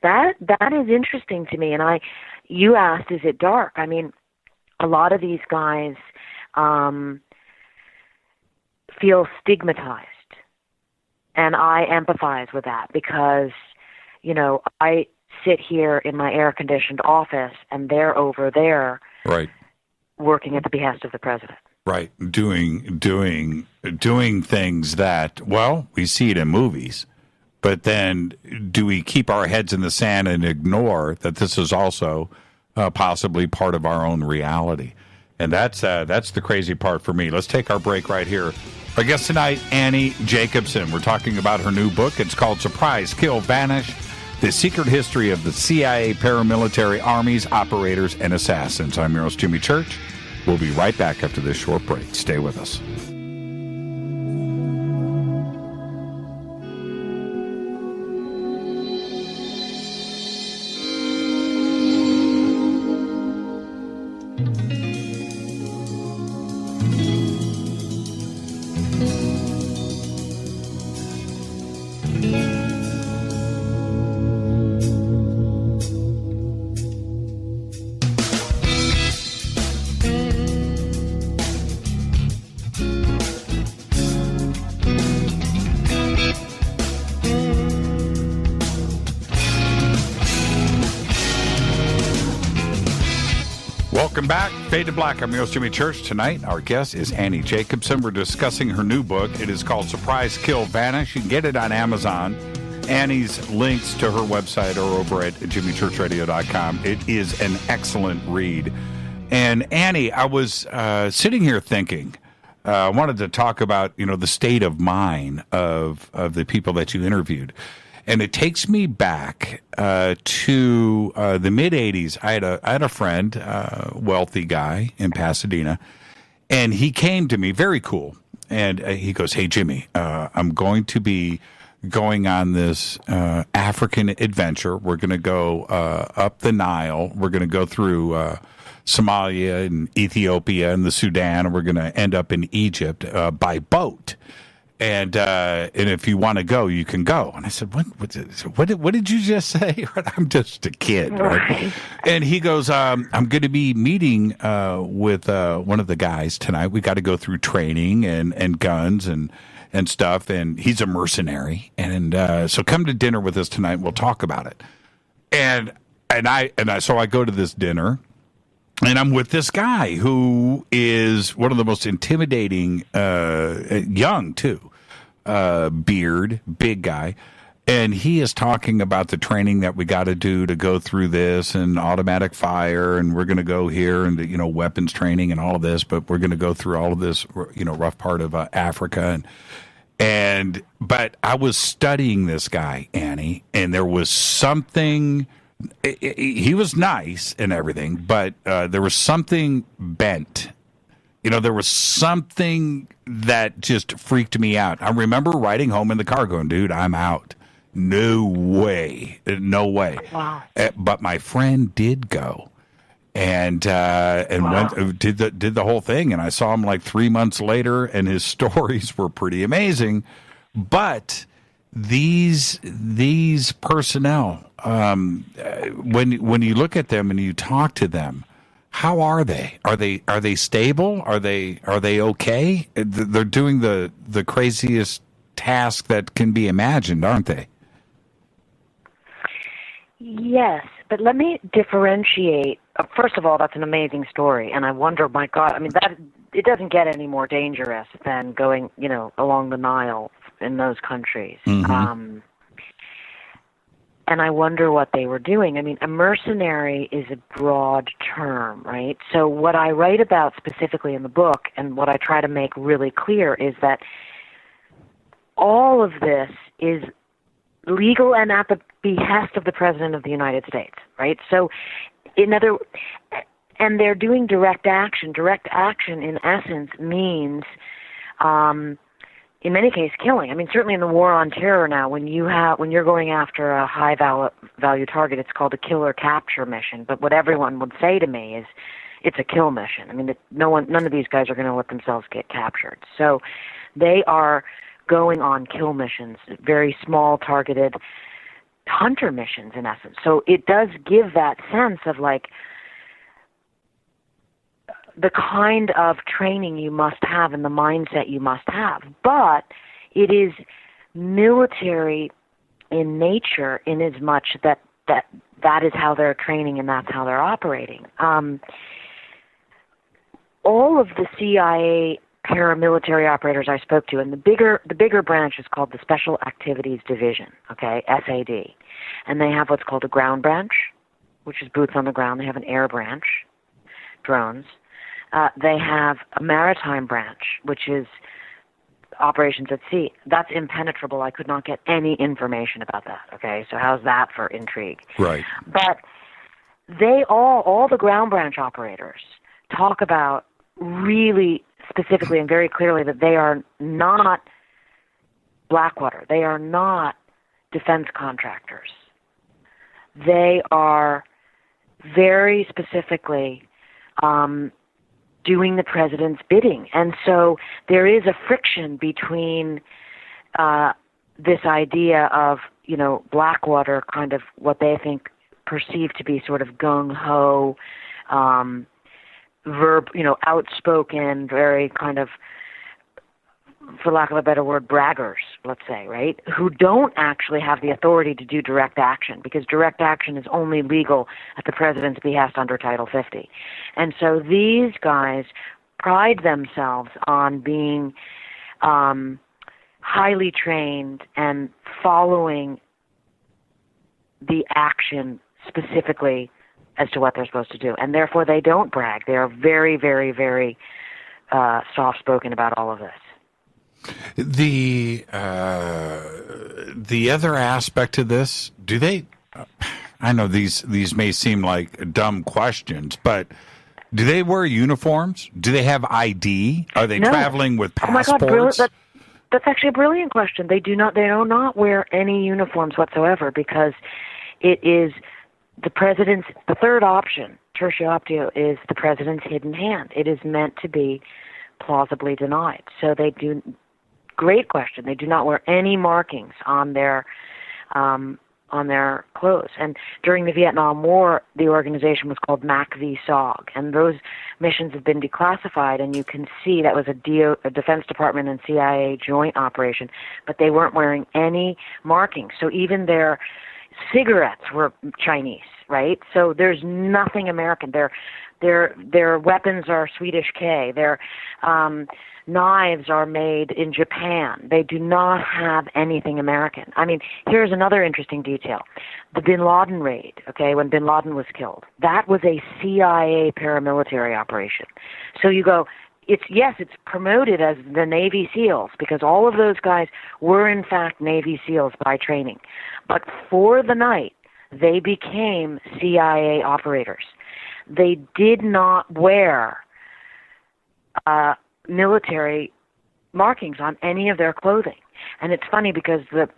that is interesting to me. And you asked, is it dark? A lot of these guys feel stigmatized, and I empathize with that, because, I sit here in my air-conditioned office, and they're over there, right, working at the behest of the president. Right, doing things that, well, we see it in movies, but then do we keep our heads in the sand and ignore that this is also possibly part of our own reality? And that's the crazy part for me. Let's take our break right here. Our guest tonight, Annie Jacobsen. We're talking about her new book. It's called Surprise, Kill, Vanish: The Secret History of the CIA Paramilitary Armies, Operators, and Assassins. I'm your host, Jimmy Church. We'll be right back after this short break. Stay with us. Welcome back. Fade to Black. I'm your host, Jimmy Church. Tonight, our guest is Annie Jacobsen. We're discussing her new book. It is called Surprise, Kill, Vanish. You can get it on Amazon. Annie's links to her website are over at jimmychurchradio.com. It is an excellent read. And Annie, I was sitting here thinking, I wanted to talk about, the state of mind of the people that you interviewed. And it takes me back to the mid-'80s. I had a friend, wealthy guy in Pasadena, and he came to me, very cool, and he goes, "Hey, Jimmy, I'm going to be going on this African adventure. We're going to go up the Nile. We're going to go through Somalia and Ethiopia and the Sudan, and we're going to end up in Egypt by boat. And if you want to go, you can go." And I said, what did you just say? I'm just a kid. Right? And he goes, "I'm going to be meeting with one of the guys tonight. We got to go through training and guns and stuff. And he's a mercenary. And so come to dinner with us tonight. And we'll talk about it." So I go to this dinner. And I'm with this guy who is one of the most intimidating, young too, beard, big guy. And he is talking about the training that we got to do to go through this and automatic fire. And we're going to go here and, weapons training and all of this. But we're going to go through all of this, rough part of Africa. But I was studying this guy, Annie, and there was something. He was nice and everything, but there was something bent. There was something that just freaked me out. I remember riding home in the car going, "Dude, I'm out. No way. No way." Wow. But my friend did go and went, did the whole thing. And I saw him like 3 months later, and his stories were pretty amazing. But these personnel, when you look at them and you talk to them, how are they? Are they stable? Are they okay? They're doing the craziest task that can be imagined, aren't they? Yes, but let me differentiate. First of all, that's an amazing story, and I wonder, my God, it doesn't get any more dangerous than going, along the Nile in those countries. Mm-hmm. And I wonder what they were doing. A mercenary is a broad term, right? So what I write about specifically in the book, and what I try to make really clear, is that all of this is legal and at the behest of the President of the United States, right? So, and they're doing direct action. Direct action, in essence, means, in many cases, killing. certainly in the war on terror now, when you're going after a high value target, it's called a kill or capture mission. But what everyone would say to me is, it's a kill mission. None of these guys are going to let themselves get captured. So, they are going on kill missions, very small, targeted hunter missions, in essence. So it does give that sense of the kind of training you must have and the mindset you must have. But it is military in nature, in as much that is how they're training and that's how they're operating. All of the CIA paramilitary operators I spoke to, and the bigger branch is called the Special Activities Division, okay, SAD. And they have what's called a ground branch, which is boots on the ground. They have an air branch, drones. They have a maritime branch, which is operations at sea. That's impenetrable. I could not get any information about that, okay? So how's that for intrigue? Right. But they all the ground branch operators talk about really specifically and very clearly that they are not Blackwater. They are not defense contractors. They are very specifically doing the president's bidding. And so there is a friction between this idea of, Blackwater, kind of what they think perceived to be sort of gung-ho, outspoken, very kind of, for lack of a better word, braggers, let's say, right, who don't actually have the authority to do direct action, because direct action is only legal at the president's behest under Title 50. And so these guys pride themselves on being highly trained and following the action specifically as to what they're supposed to do. And therefore they don't brag. They are very, very, very soft-spoken about all of this. The other aspect to this, do they, I know these may seem like dumb questions, but do they wear uniforms? Do they have ID? Are they traveling with passports? Oh my God, that's actually a brilliant question. They do not wear any uniforms whatsoever, because it is the president's, the third option, tertia optio, is the president's hidden hand. It is meant to be plausibly denied. So they do, great question. They do not wear any markings on their clothes. And during the Vietnam War, the organization was called MAC-V-SOG, and those missions have been declassified, and you can see that was a Defense Department and CIA joint operation, but they weren't wearing any markings. So even their cigarettes were Chinese, right? So there's nothing American. Their weapons are Swedish K. Their knives are made in Japan. They do not have anything American. I mean, here's another interesting detail. The bin Laden raid, okay, when bin Laden was killed, that was a CIA paramilitary operation. So you go, it's promoted as the Navy SEALs, because all of those guys were in fact Navy SEALs by training. But for the night, they became CIA operators. They did not wear military markings on any of their clothing. And it's funny because the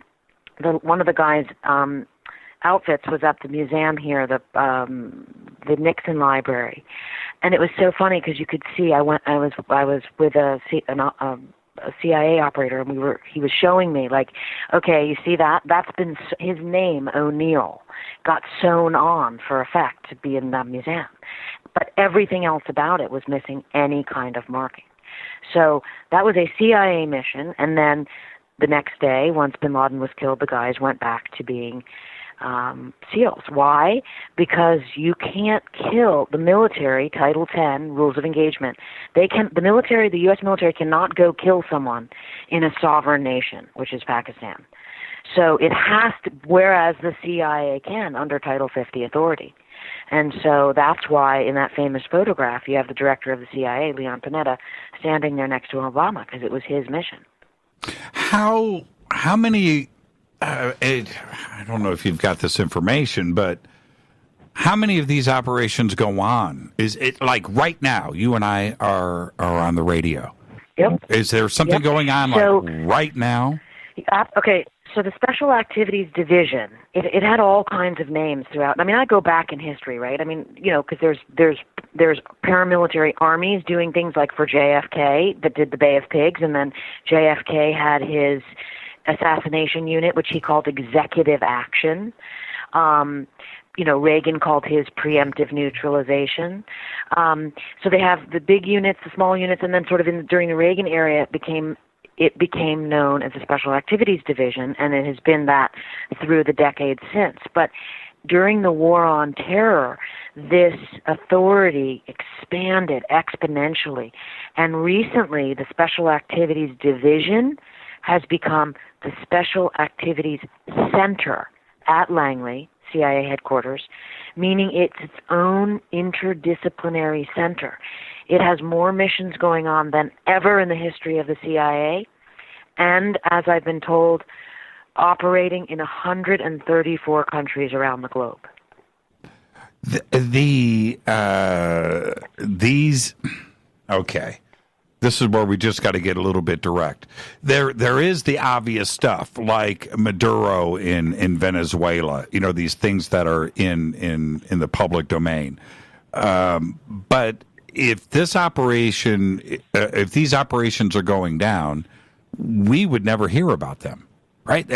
one of the guys' outfits was at the museum here, the Nixon Library, and it was so funny because you could see I was with a CIA operator, and he was showing me, like, okay, you see that's been his name, O'Neill, got sewn on for effect to be in the museum, but everything else about it was missing any kind of marking. So that was a CIA mission, and then the next day, once bin Laden was killed, the guys went back to being SEALs. Why? Because you can't kill the military, Title 10, rules of engagement. The U.S. military cannot go kill someone in a sovereign nation, which is Pakistan. So it has to, whereas the CIA can under Title 50 authority. And so that's why in that famous photograph you have the director of the CIA, Leon Panetta, standing there next to Obama, because it was his mission. How many, I don't know if you've got this information, but how many of these operations go on? Is it like right now, you and I are on the radio? Yep. Is there something going on like right now? Okay. So the Special Activities Division, it had all kinds of names throughout. I mean, I go back in history, right? I mean, because there's paramilitary armies doing things like for JFK that did the Bay of Pigs, and then JFK had his assassination unit, which he called Executive Action. Reagan called his preemptive neutralization. So they have the big units, the small units, and then sort of during the Reagan era, it became known as the Special Activities Division, and it has been that through the decades since. But during the War on Terror, this authority expanded exponentially. And recently, the Special Activities Division has become the Special Activities Center at Langley, CIA headquarters, meaning it's its own interdisciplinary center. It has more missions going on than ever in the history of the CIA, and, as I've been told, operating in 134 countries around the globe. Okay. This is where we just got to get a little bit direct. There is the obvious stuff like Maduro in Venezuela, these things that are in the public domain. But if these operations are going down, we would never hear about them, right?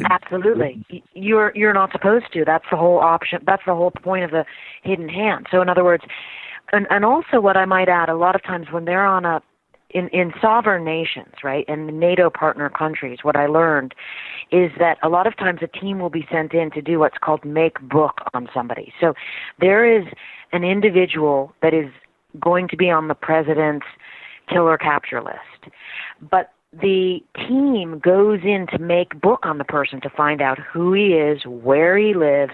Absolutely. You're not supposed to. That's the whole option. That's the whole point of the hidden hand. So in other words, and also what I might add, a lot of times when they're on a in sovereign nations, right, and the NATO partner countries, what I learned is that a lot of times a team will be sent in to do what's called make book on somebody. So there is an individual that is going to be on the president's killer capture list, but the team goes in to make book on the person to find out who he is, where he lives,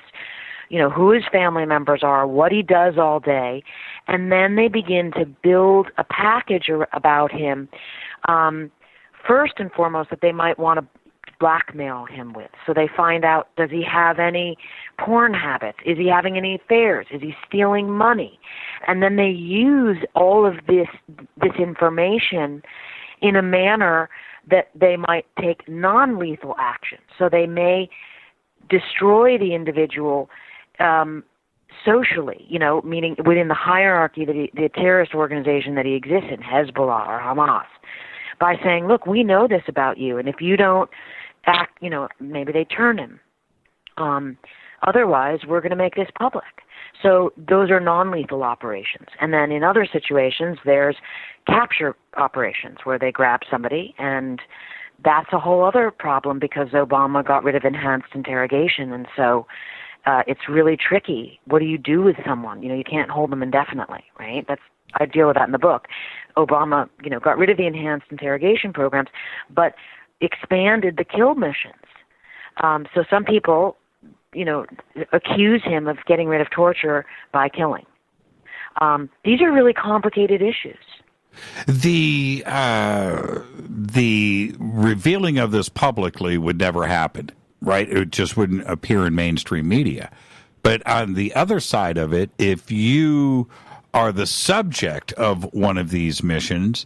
who his family members are, what he does all day, and then they begin to build a package about him, first and foremost, that they might want to blackmail him with. So they find out, does he have any porn habits? Is he having any affairs? Is he stealing money? And then they use all of this information in a manner that they might take non-lethal action. So they may destroy the individual socially, meaning within the hierarchy, the terrorist organization that he exists in, Hezbollah or Hamas, by saying, look, we know this about you, and if you don't act, maybe they turn him. Otherwise, we're going to make this public. So those are non-lethal operations. And then in other situations, there's capture operations where they grab somebody, and that's a whole other problem because Obama got rid of enhanced interrogation, and so it's really tricky. What do you do with someone? You can't hold them indefinitely, right? I deal with that in the book. Obama, got rid of the enhanced interrogation programs, but expanded the kill missions. So some people, accuse him of getting rid of torture by killing. These are really complicated issues. The revealing of this publicly would never happen, right? It just wouldn't appear in mainstream media. But on the other side of it, if you are the subject of one of these missions,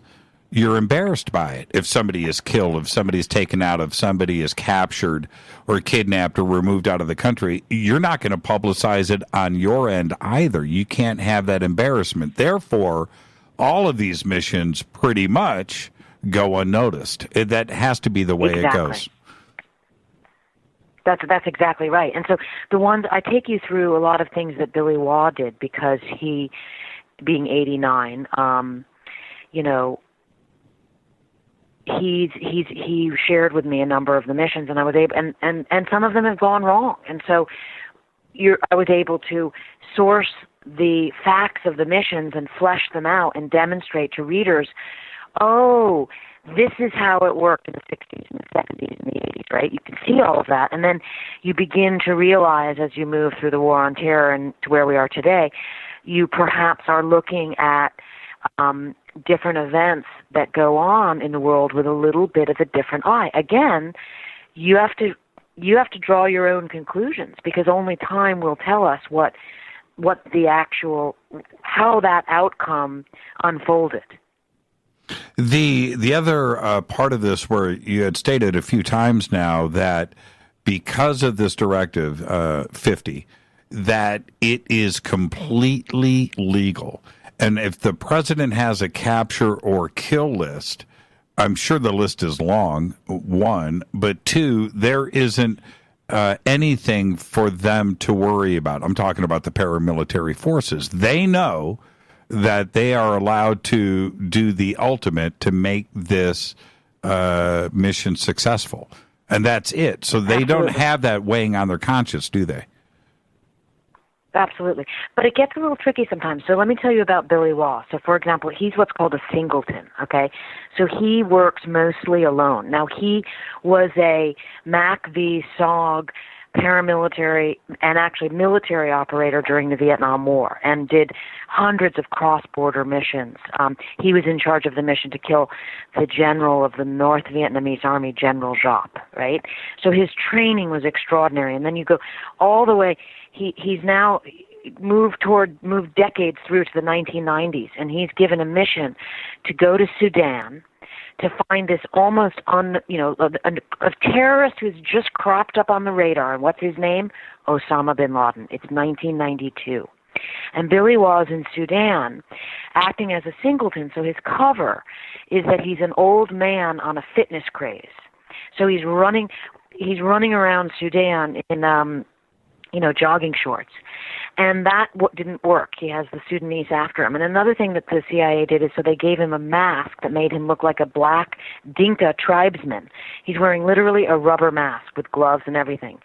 you're embarrassed by it. If somebody is killed, if somebody is taken out, if somebody is captured or kidnapped or removed out of the country, you're not going to publicize it on your end either. You can't have that embarrassment. Therefore, all of these missions pretty much go unnoticed. That has to be the way it goes. That's exactly right. And so the ones I take you through a lot of things that Billy Waugh did because he, being 89, he shared with me a number of the missions, and I was able, and some of them have gone wrong, and so I was able to source the facts of the missions and flesh them out and demonstrate to readers, oh, this is how it worked in the 60s and the 70s and the 80s, right? You can see all of that, and then you begin to realize as you move through the War on Terror and to where we are today, you perhaps are looking at different events that go on in the world with a little bit of a different eye. Again, you have to draw your own conclusions because only time will tell us what how that outcome unfolded. The other part of this, where you had stated a few times now that because of this Directive 50, that it is completely legal. And if the president has a capture or kill list, I'm sure the list is long, one, but two, there isn't anything for them to worry about. I'm talking about the paramilitary forces. They know that they are allowed to do the ultimate to make this mission successful. And that's it. So they don't have that weighing on their conscience, do they? Absolutely. But it gets a little tricky sometimes. So let me tell you about Billy Waugh. So, for example, he's what's called a singleton, okay? So he works mostly alone. Now, he was a Mac v. SOG paramilitary and actually military operator during the Vietnam War and did hundreds of cross-border missions. He was in charge of the mission to kill the general of the North Vietnamese Army, General Giap, right? So his training was extraordinary. And then you go all the way. He's now moved decades through to the 1990s, and he's given a mission to go to Sudan to find this almost a terrorist who's just cropped up on the radar. And what's his name? Osama bin Laden. It's 1992. And Billy Waugh is in Sudan acting as a singleton, so his cover is that he's an old man on a fitness craze. So he's running around Sudan in jogging shorts. And that didn't work. He has the Sudanese after him. And another thing that the CIA did is so they gave him a mask that made him look like a black Dinka tribesman. He's wearing literally a rubber mask with gloves and everything,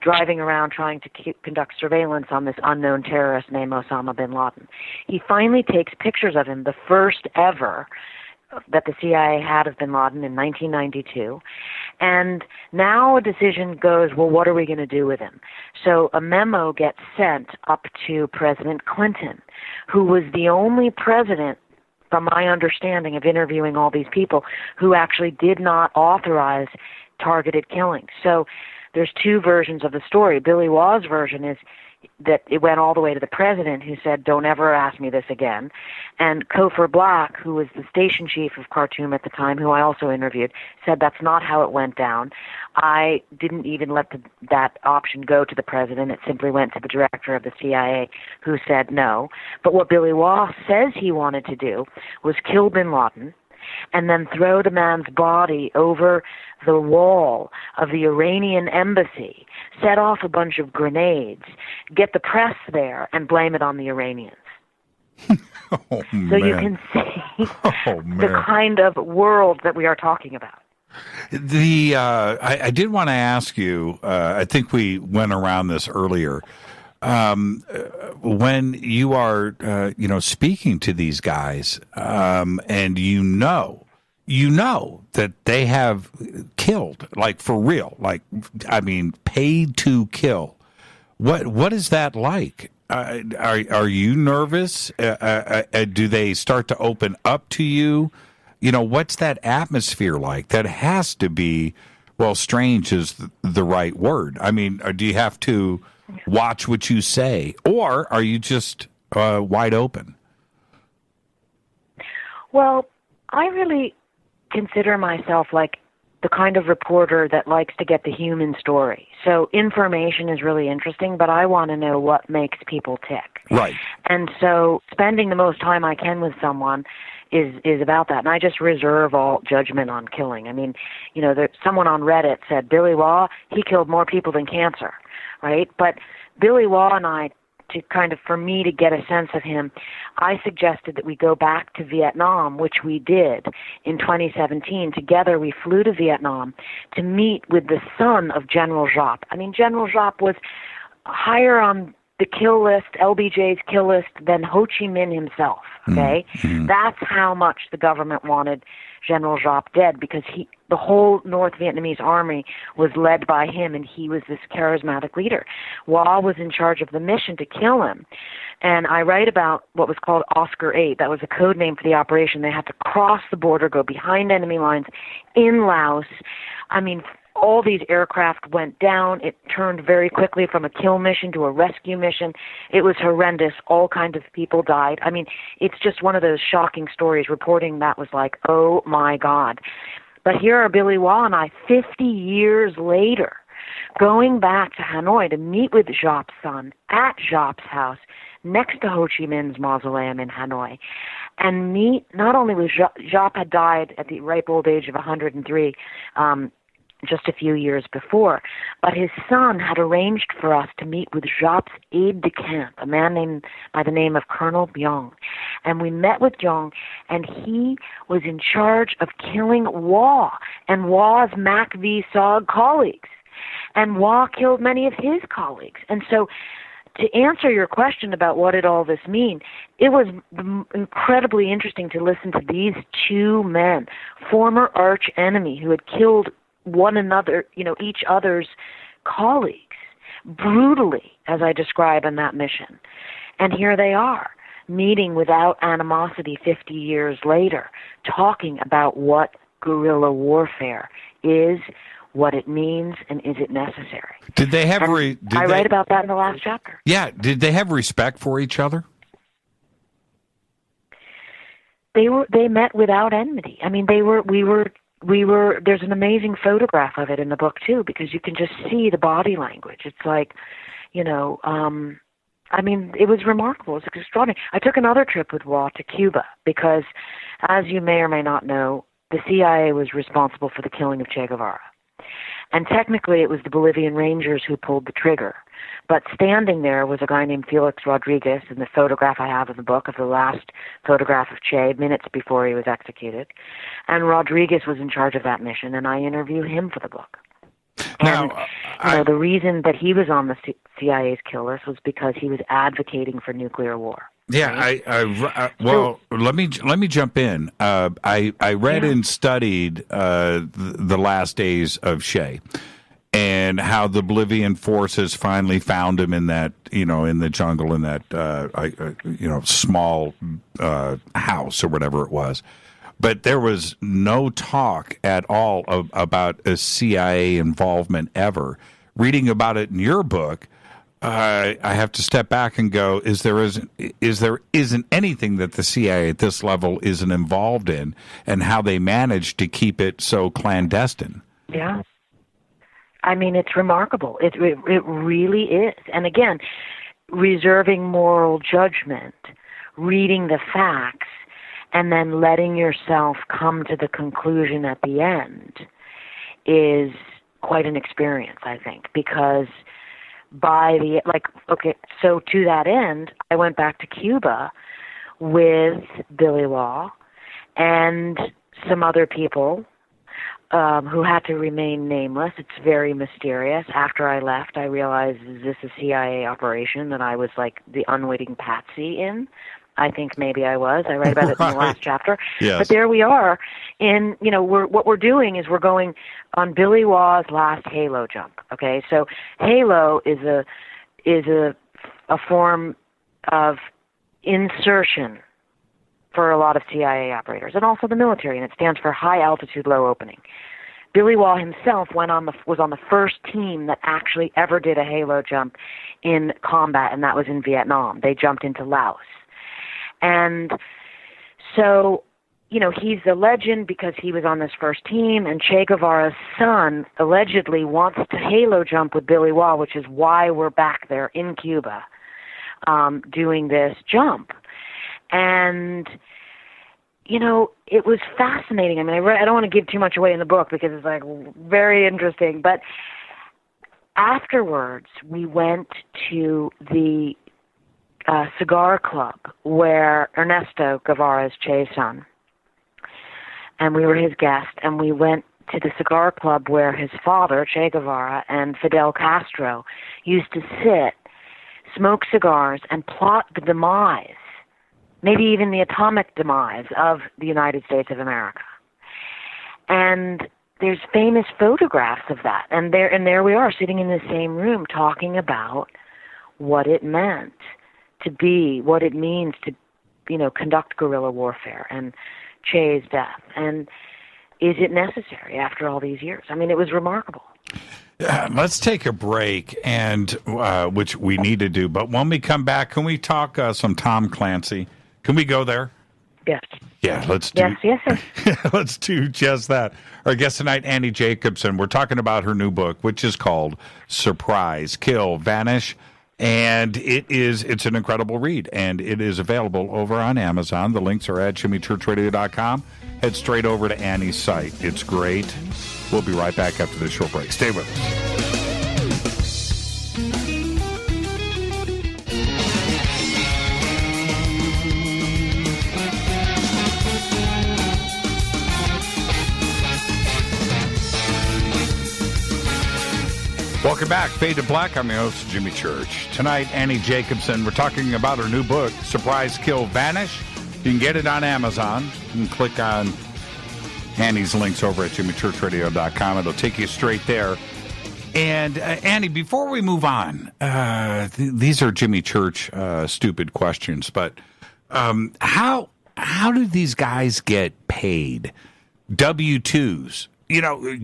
driving around trying to conduct surveillance on this unknown terrorist named Osama bin Laden. He finally takes pictures of him, the first ever that the CIA had of bin Laden in 1992. And now a decision goes, well, what are we going to do with him? So a memo gets sent up to President Clinton, who was the only president, from my understanding of interviewing all these people, who actually did not authorize targeted killings. So there's two versions of the story. Billy Waugh's version is that it went all the way to the president, who said, don't ever ask me this again. And Kofor Black, who was the station chief of Khartoum at the time, who I also interviewed, said that's not how it went down. I didn't even let that option go to the president. It simply went to the director of the CIA, who said no. But what Billy Waugh says he wanted to do was kill bin Laden and then throw the man's body over the wall of the Iranian embassy, set off a bunch of grenades, get the press there, and blame it on the Iranians. Oh, so you can see the kind of world that we are talking about. I did want to ask you, I think we went around this earlier, when you are, speaking to these guys, and you know that they have killed, like for real, paid to kill. What is that like? Are you nervous? Do they start to open up to you? What's that atmosphere like? That has to be, well, strange is the right word. I mean, do you have to watch what you say, or are you just wide open? Well, I really consider myself like the kind of reporter that likes to get the human story. So information is really interesting, but I want to know what makes people tick. Right. And so spending the most time I can with someone is about that. And I just reserve all judgment on killing. I mean, someone on Reddit said, Billy Waugh, he killed more people than cancer, right? But Billy Waugh and I, for me to get a sense of him, I suggested that we go back to Vietnam, which we did in 2017. Together we flew to Vietnam to meet with the son of General Giap. I mean, General Giap was higher on the kill list, LBJ's kill list, than Ho Chi Minh himself, okay? Mm-hmm. That's how much the government wanted General Giap dead, because the whole North Vietnamese army was led by him, and he was this charismatic leader. Waugh was in charge of the mission to kill him. And I write about what was called Oscar 8. That was a code name for the operation. They had to cross the border, go behind enemy lines in Laos. I mean, all these aircraft went down. It turned very quickly from a kill mission to a rescue mission. It was horrendous. All kinds of people died. I mean, it's just one of those shocking stories. Reporting that was like, oh my God. But here are Billy Waugh and I, 50 years later, going back to Hanoi to meet with Giap's son at Giap's house next to Ho Chi Minh's mausoleum in Hanoi, and meet, not only was Giap had died at the ripe old age of 103, just a few years before, but his son had arranged for us to meet with Giap's aide-de-camp, a man named by the name of Colonel Byung. And we met with Byung, and he was in charge of killing Waugh and Waugh's Mac V SOG colleagues. And Waugh killed many of his colleagues. And so, to answer your question about what did all this mean, it was incredibly interesting to listen to these two men, former arch enemy, who had killed one another, each other's colleagues, brutally, as I describe in that mission. And here they are, meeting without animosity 50 years later, talking about what guerrilla warfare is, what it means, and is it necessary. Did they have... I write about that in the last chapter. Yeah. Did they have respect for each other? They met without enmity. I mean, we were, there's an amazing photograph of it in the book too, because you can just see the body language. It's like, it was remarkable. It was extraordinary. I took another trip with Waugh to Cuba because, as you may or may not know, the CIA was responsible for the killing of Che Guevara. And technically it was the Bolivian Rangers who pulled the trigger. But standing there was a guy named Felix Rodriguez, in the photograph I have in the book, of the last photograph of Che, minutes before he was executed. And Rodriguez was in charge of that mission, and I interview him for the book. And the reason that he was on the CIA's kill list was because he was advocating for nuclear war. Yeah, right? Let me jump in. I read and studied the last days of Che, and how the Bolivian forces finally found him in that, in the jungle, in that, small house or whatever it was. But there was no talk at all about a CIA involvement ever. Reading about it in your book, I have to step back and go, there isn't anything that the CIA at this level isn't involved in, and how they managed to keep it so clandestine. Yeah. I mean, it's remarkable. It really is. And again, reserving moral judgment, reading the facts, and then letting yourself come to the conclusion at the end is quite an experience, I think, because so to that end, I went back to Cuba with Billy Law and some other people who had to remain nameless. It's very mysterious. After I left, I realized, is this a CIA operation that I was like the unwitting patsy in? I think maybe I was. I write about it in the last chapter. Yes. But there we are. What we're doing is we're going on Billy Waugh's last Halo jump. Okay, so Halo is a form of insertion for a lot of CIA operators, and also the military, and it stands for High Altitude Low Opening. Billy Waugh himself was on the first team that actually ever did a Halo jump in combat, and that was in Vietnam. They jumped into Laos. And so, he's a legend because he was on this first team, and Che Guevara's son allegedly wants to Halo jump with Billy Waugh, which is why we're back there in Cuba doing this jump. And, it was fascinating. I mean, I don't want to give too much away in the book because it's like very interesting. But afterwards, we went to the cigar club where Ernesto Guevara is Che's son, and we were his guest, and we went to the cigar club where his father, Che Guevara, and Fidel Castro used to sit, smoke cigars, and plot the demise, maybe even the atomic demise of the United States of America. And there's famous photographs of that, and there we are sitting in the same room talking about what it meant to be, what it means to, conduct guerrilla warfare, and Che's death. And is it necessary after all these years? I mean, it was remarkable. Let's take a break, and which we need to do. But when we come back, can we talk some Tom Clancy? Can we go there? Yes. Yeah, let's do. Yes. Let's do just that. Our guest tonight, Annie Jacobsen. We're talking about her new book, which is called Surprise, Kill, Vanish. And it's an incredible read, and it is available over on Amazon. The links are at jimmychurchradio.com. Head straight over to Annie's site. It's great. We'll be right back after this short break. Stay with us. Welcome back. Fade to Black. I'm your host, Jimmy Church. Tonight, Annie Jacobsen. We're talking about her new book, Surprise, Kill, Vanish. You can get it on Amazon. You can click on Annie's links over at jimmychurchradio.com. It'll take you straight there. And Annie, before we move on, these are Jimmy Church stupid questions, but how do these guys get paid? W-2s.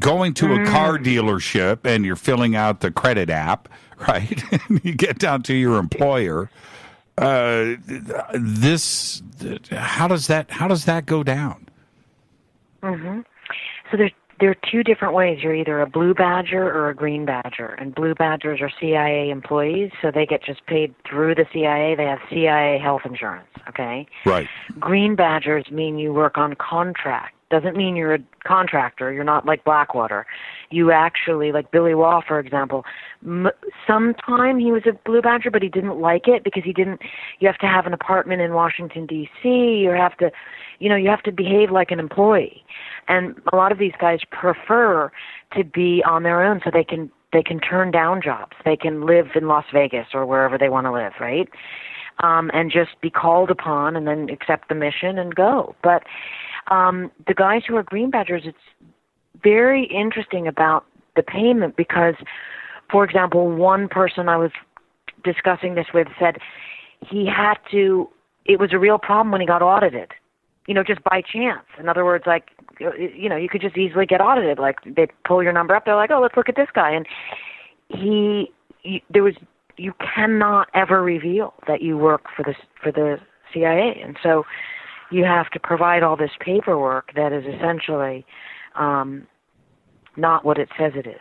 Going to a car dealership and you're filling out the credit app, right? You get down to your employer. How does that go down? Mm-hmm. So there are two different ways. You're either a blue badger or a green badger, and blue badgers are CIA employees, so they get just paid through the CIA. They have CIA health insurance. Okay. Right. Green badgers mean you work on contract Doesn't mean you're a contractor. You're not like Blackwater. You actually, like Billy Waugh, for example, sometime he was a Blue Badger, but he didn't like it because you have to have an apartment in Washington, D.C. You have to behave like an employee. And a lot of these guys prefer to be on their own so they can turn down jobs. They can live in Las Vegas or wherever they want to live, right? And just be called upon and then accept the mission and go. But the guys who are Green Badgers, it's very interesting about the payment because, for example, one person I was discussing this with said it was a real problem when he got audited, just by chance. In other words, like, you could just easily get audited. Like, they pull your number up, they're like, oh, let's look at this guy. And you cannot ever reveal that you work for the CIA. And so you have to provide all this paperwork that is essentially not what it says it is.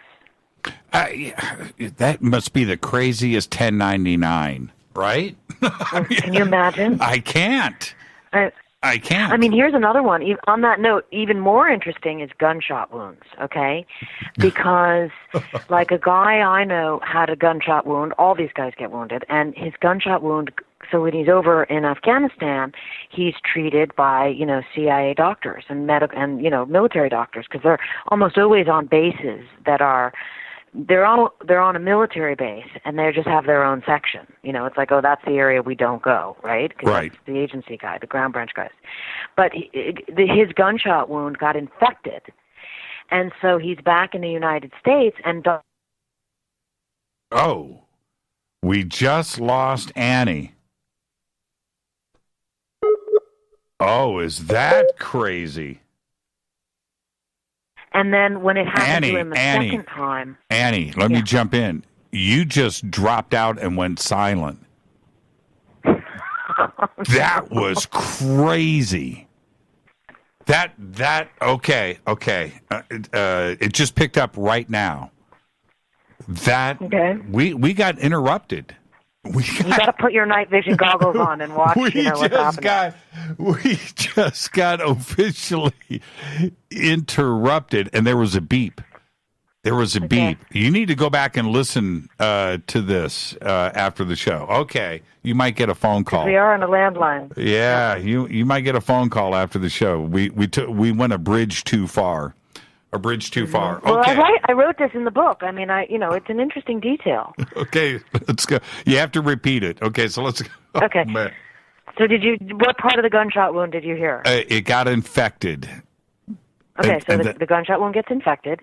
That must be the craziest 1099, right? Can you imagine? I can't. I can't. I mean, here's another one. On that note, even more interesting is gunshot wounds, okay? Because, like, a guy I know had a gunshot wound. All these guys get wounded. And his gunshot wound, so when he's over in Afghanistan, he's treated by, CIA doctors and military doctors, because they're almost always on bases that are... They're on a military base, and they just have their own section. It's like, oh, that's the area we don't go, right? Right. That's the agency guy, the ground branch guys. But his gunshot wound got infected, and so he's back in the United States. And oh, we just lost Annie. Oh, is that crazy? And then when it happened to him the second time... Annie, let me jump in. You just dropped out and went silent. That was crazy. Okay. It just picked up right now. We got interrupted. You got to put your night vision goggles on and watch. What's happening. We just got officially interrupted, and there was a beep. Beep. You need to go back and listen to this after the show. Okay, you might get a phone call. We are on a landline. Yeah, you might get a phone call after the show. We went a bridge too far. Okay. Well, I wrote this in the book. I mean, it's an interesting detail. Okay, let's go. You have to repeat it. Okay, so let's go. Okay. Man. So what part of the gunshot wound did you hear? It got infected. Okay, the gunshot wound gets infected,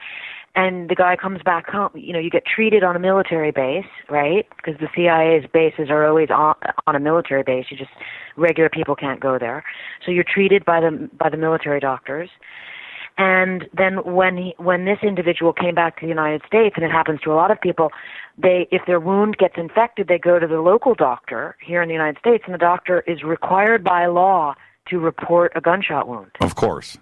and the guy comes back home. You get treated on a military base, right? Because the CIA's bases are always on a military base. Regular people can't go there. So you're treated by the military doctors. And then when this individual came back to the United States, and it happens to a lot of people, if their wound gets infected, they go to the local doctor here in the United States, and the doctor is required by law to report a gunshot wound. Of course.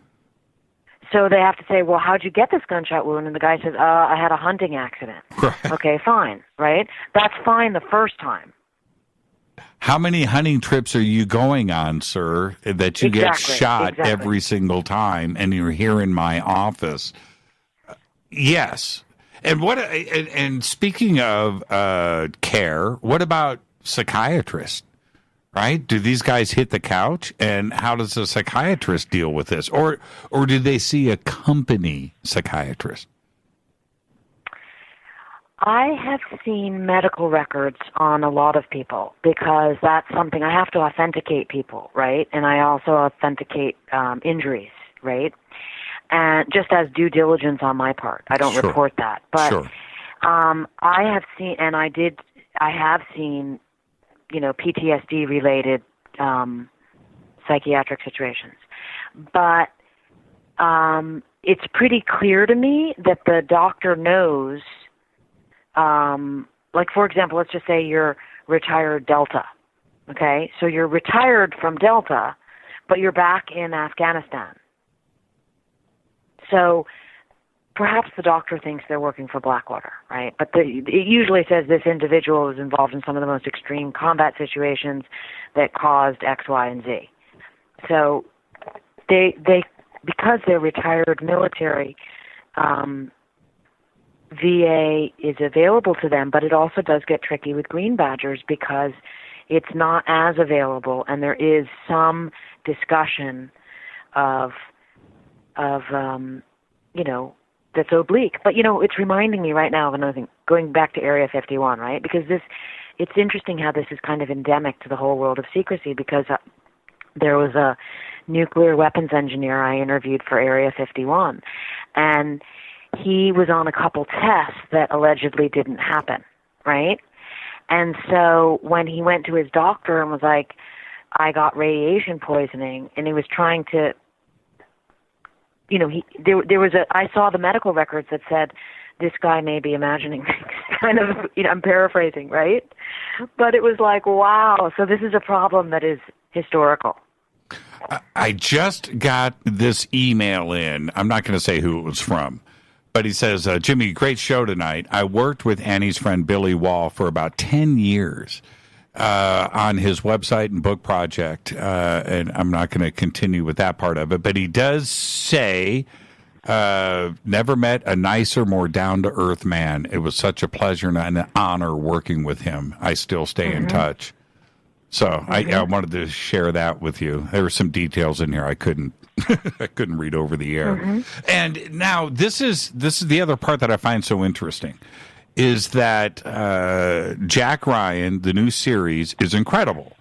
So they have to say, well, how'd you get this gunshot wound? And the guy says, I had a hunting accident. Right. Okay, fine, right? That's fine the first time. How many hunting trips are you going on, sir, that you get shot every single time, and you're here in my office? Yes. And speaking of care, what about psychiatrists? Right? Do these guys hit the couch, and how does a psychiatrist deal with this, or do they see a company psychiatrist? I have seen medical records on a lot of people because that's something I have to authenticate people, right? And I also authenticate injuries, right? And just as due diligence on my part, I don't report that. But I have seen, and I have seen, PTSD related psychiatric situations. But it's pretty clear to me that the doctor knows. Like, for example, let's just say you're retired Delta, okay? So you're retired from Delta, but you're back in Afghanistan. So perhaps the doctor thinks they're working for Blackwater, right? But it usually says this individual was involved in some of the most extreme combat situations that caused X, Y, and Z. So they because they're retired military, VA is available to them, but it also does get tricky with green badgers because it's not as available, and there is some discussion of that's oblique. But, it's reminding me right now of another thing, going back to Area 51, right? Because it's interesting how this is kind of endemic to the whole world of secrecy, because there was a nuclear weapons engineer I interviewed for Area 51, and he was on a couple tests that allegedly didn't happen, right? And so when he went to his doctor and was like, I got radiation poisoning, and he was trying to, I saw the medical records that said, this guy may be imagining things, kind of, I'm paraphrasing, right? But it was like, wow, so this is a problem that is historical. I just got this email in. I'm not going to say who it was from, but he says, Jimmy, great show tonight. I worked with Annie's friend Billy Wall for about 10 years on his website and book project, and I'm not going to continue with that part of it, but he does say, never met a nicer, more down-to-earth man. It was such a pleasure and an honor working with him. I still stay in touch. So I wanted to share that with you. There were some details in here I couldn't read over the air. And now this is the other part that I find so interesting, is that Jack Ryan, the new series, is incredible.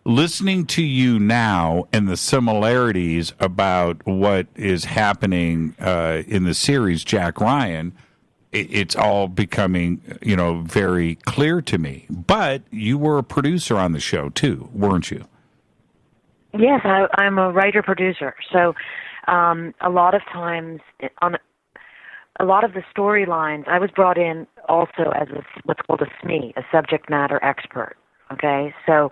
Listening to you now and the similarities about what is happening in the series Jack Ryan, it's all becoming, very clear to me. But you were a producer on the show too, weren't you? Yes, I'm a writer-producer. So a lot of times on a lot of the storylines, I was brought in also as what's called a SME, a subject matter expert. Okay, so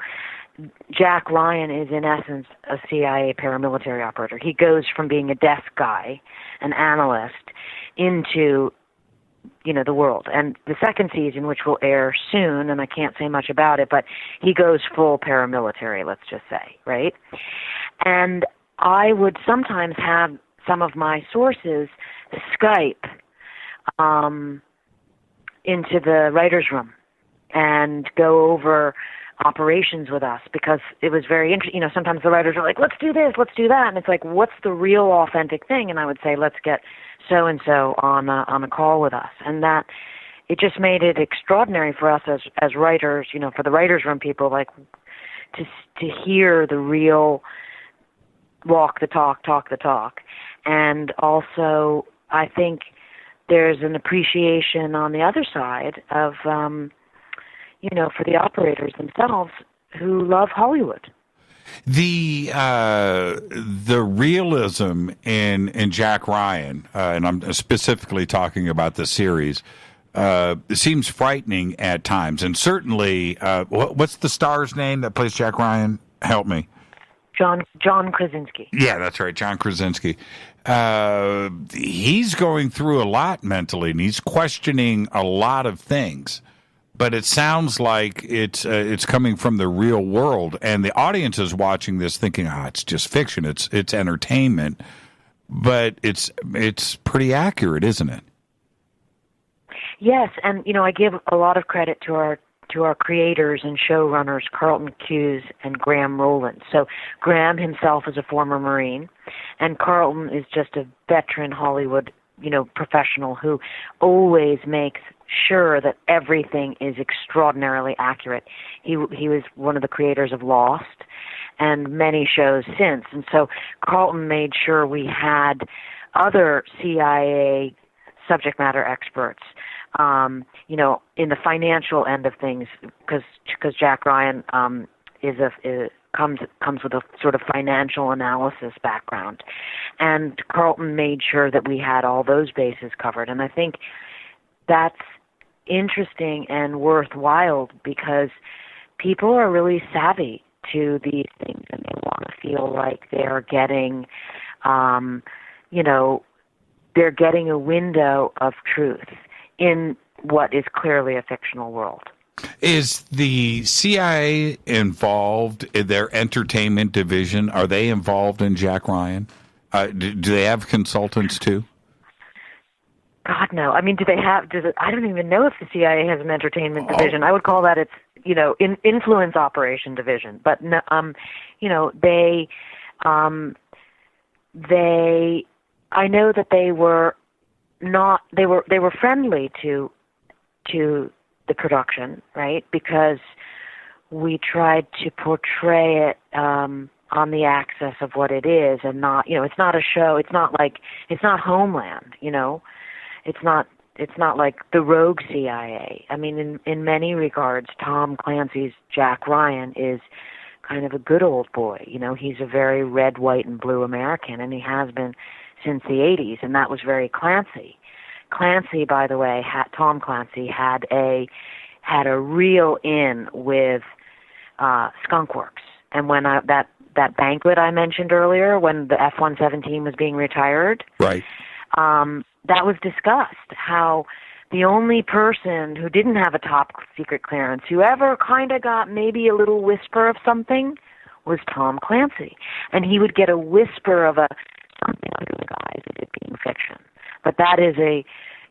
Jack Ryan is in essence a CIA paramilitary operator. He goes from being a desk guy, an analyst, into the world. And the second season, which will air soon, and I can't say much about it, but he goes full paramilitary, let's just say, right? And I would sometimes have some of my sources Skype into the writer's room and go over operations with us, because it was very interesting. Sometimes the writers are like, let's do this, let's do that. And it's like, what's the real authentic thing? And I would say, let's get so-and-so on a call with us. And that, it just made it extraordinary for us as writers, for the writers' room people, like to hear the real walk the talk the talk. And also, I think there's an appreciation on the other side of, for the operators themselves who love Hollywood. The realism in Jack Ryan, and I'm specifically talking about the series, seems frightening at times. And certainly, what's the star's name that plays Jack Ryan? Help me. John Krasinski. Yeah, that's right, John Krasinski. He's going through a lot mentally, and he's questioning a lot of things. But it sounds like it's coming from the real world, and the audience is watching this thinking, it's just fiction, it's entertainment, but it's pretty accurate, isn't it? Yes, and I give a lot of credit to our creators and showrunners, Carlton Cuse and Graham Rowland. So Graham himself is a former Marine, and Carlton is just a veteran Hollywood professional who always makes sure that everything is extraordinarily accurate. He was one of the creators of Lost and many shows since. And so Carlton made sure we had other CIA subject matter experts, in the financial end of things, because Jack Ryan comes with a sort of financial analysis background. And Carlton made sure that we had all those bases covered. And I think that's interesting and worthwhile, because people are really savvy to these things, and they want to feel like they're getting, they're getting a window of truth in what is clearly a fictional world. Is the CIA involved in their entertainment division? Are they involved in Jack Ryan? Do they have consultants too? God, no. I mean, do they have? I don't even know if the CIA has an entertainment division. I would call that its, influence operation division. But no, they. I know that they were not. They were friendly to the production, right? Because we tried to portray it on the axis of what it is, and not. It's not a show. It's not Homeland. It's not like the rogue CIA. I mean, in many regards, Tom Clancy's Jack Ryan is kind of a good old boy. He's a very red, white, and blue American, and he has been since the 80s, and that was very Clancy. Clancy, by the way, Tom Clancy had a real in with Skunk Works, and when that banquet I mentioned earlier, when the F-117 was being retired, right. That was discussed, how the only person who didn't have a top secret clearance, who ever kind of got maybe a little whisper of something, was Tom Clancy. And he would get a whisper of something under the guise of it being fiction. But that is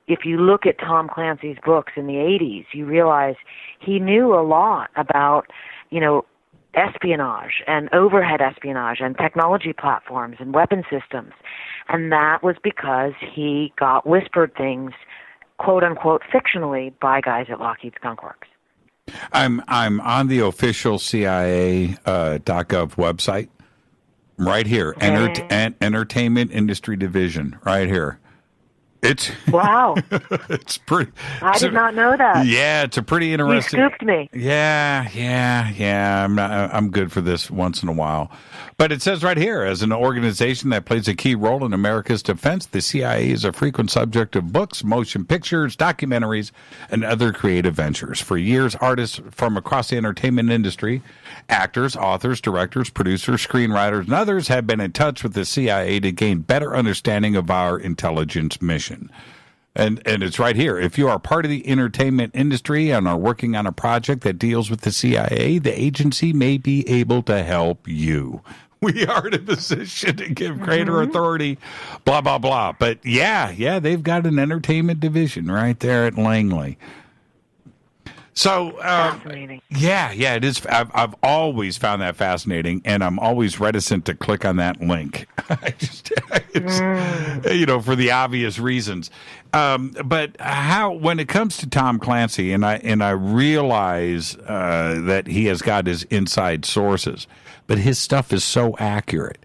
if you look at Tom Clancy's books in the 80s, you realize he knew a lot about, espionage and overhead espionage and technology platforms and weapon systems. And that was because he got whispered things, quote unquote, fictionally by guys at Lockheed Skunk Works. I'm on the official CIA.gov website right here. Okay. Entertainment Industry Division right here. It's wow. It's pretty. I did not know that. Yeah, it's a pretty interesting. You scooped me. Yeah. I'm good for this once in a while, but it says right here, as an organization that plays a key role in America's defense, the CIA is a frequent subject of books, motion pictures, documentaries, and other creative ventures. For years, artists from across the entertainment industry, actors, authors, directors, producers, screenwriters, and others have been in touch with the CIA to gain better understanding of our intelligence mission. And it's right here. If you are part of the entertainment industry and are working on a project that deals with the CIA, the agency may be able to help you. We are in a position to give greater authority, blah, blah, blah. But yeah, they've got an entertainment division right there at Langley. So, fascinating. Yeah, it is. I've always found that fascinating, and I'm always reticent to click on that link. For the obvious reasons. But when it comes to Tom Clancy, and I realize that he has got his inside sources, but his stuff is so accurate.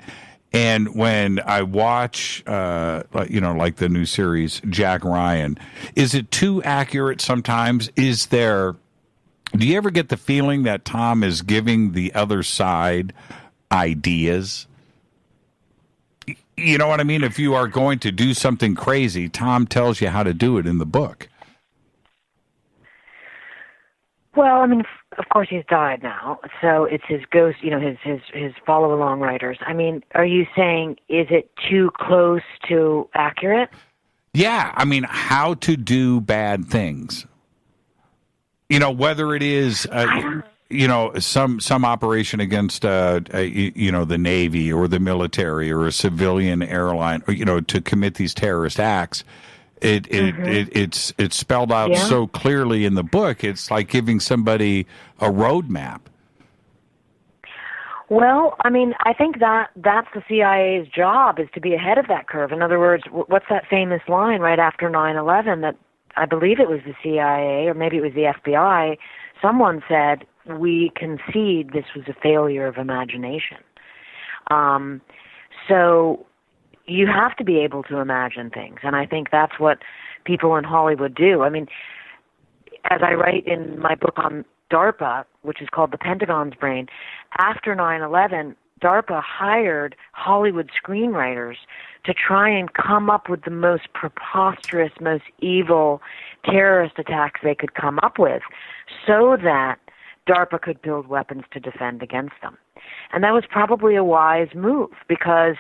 And when I watch, like the new series Jack Ryan, is it too accurate sometimes? Do you ever get the feeling that Tom is giving the other side ideas? You know what I mean? If you are going to do something crazy, Tom tells you how to do it in the book. Well, I mean, of course he's died now, so it's his ghost, his follow-along writers. I mean, are you saying, is it too close to accurate? Yeah, I mean, how to do bad things. Whether it is, some operation against, the Navy or the military or a civilian airline, or, to commit these terrorist acts. It's spelled out so clearly in the book. It's like giving somebody a roadmap. Well, I mean, I think that's the CIA's job, is to be ahead of that curve. In other words, what's that famous line right after 9/11 that I believe it was the CIA or maybe it was the FBI, someone said, we concede this was a failure of imagination. So you have to be able to imagine things, and I think that's what people in Hollywood do. I mean, as I write in my book on DARPA, which is called The Pentagon's Brain, after 9/11, DARPA hired Hollywood screenwriters to try and come up with the most preposterous, most evil terrorist attacks they could come up with so that DARPA could build weapons to defend against them. And that was probably a wise move because,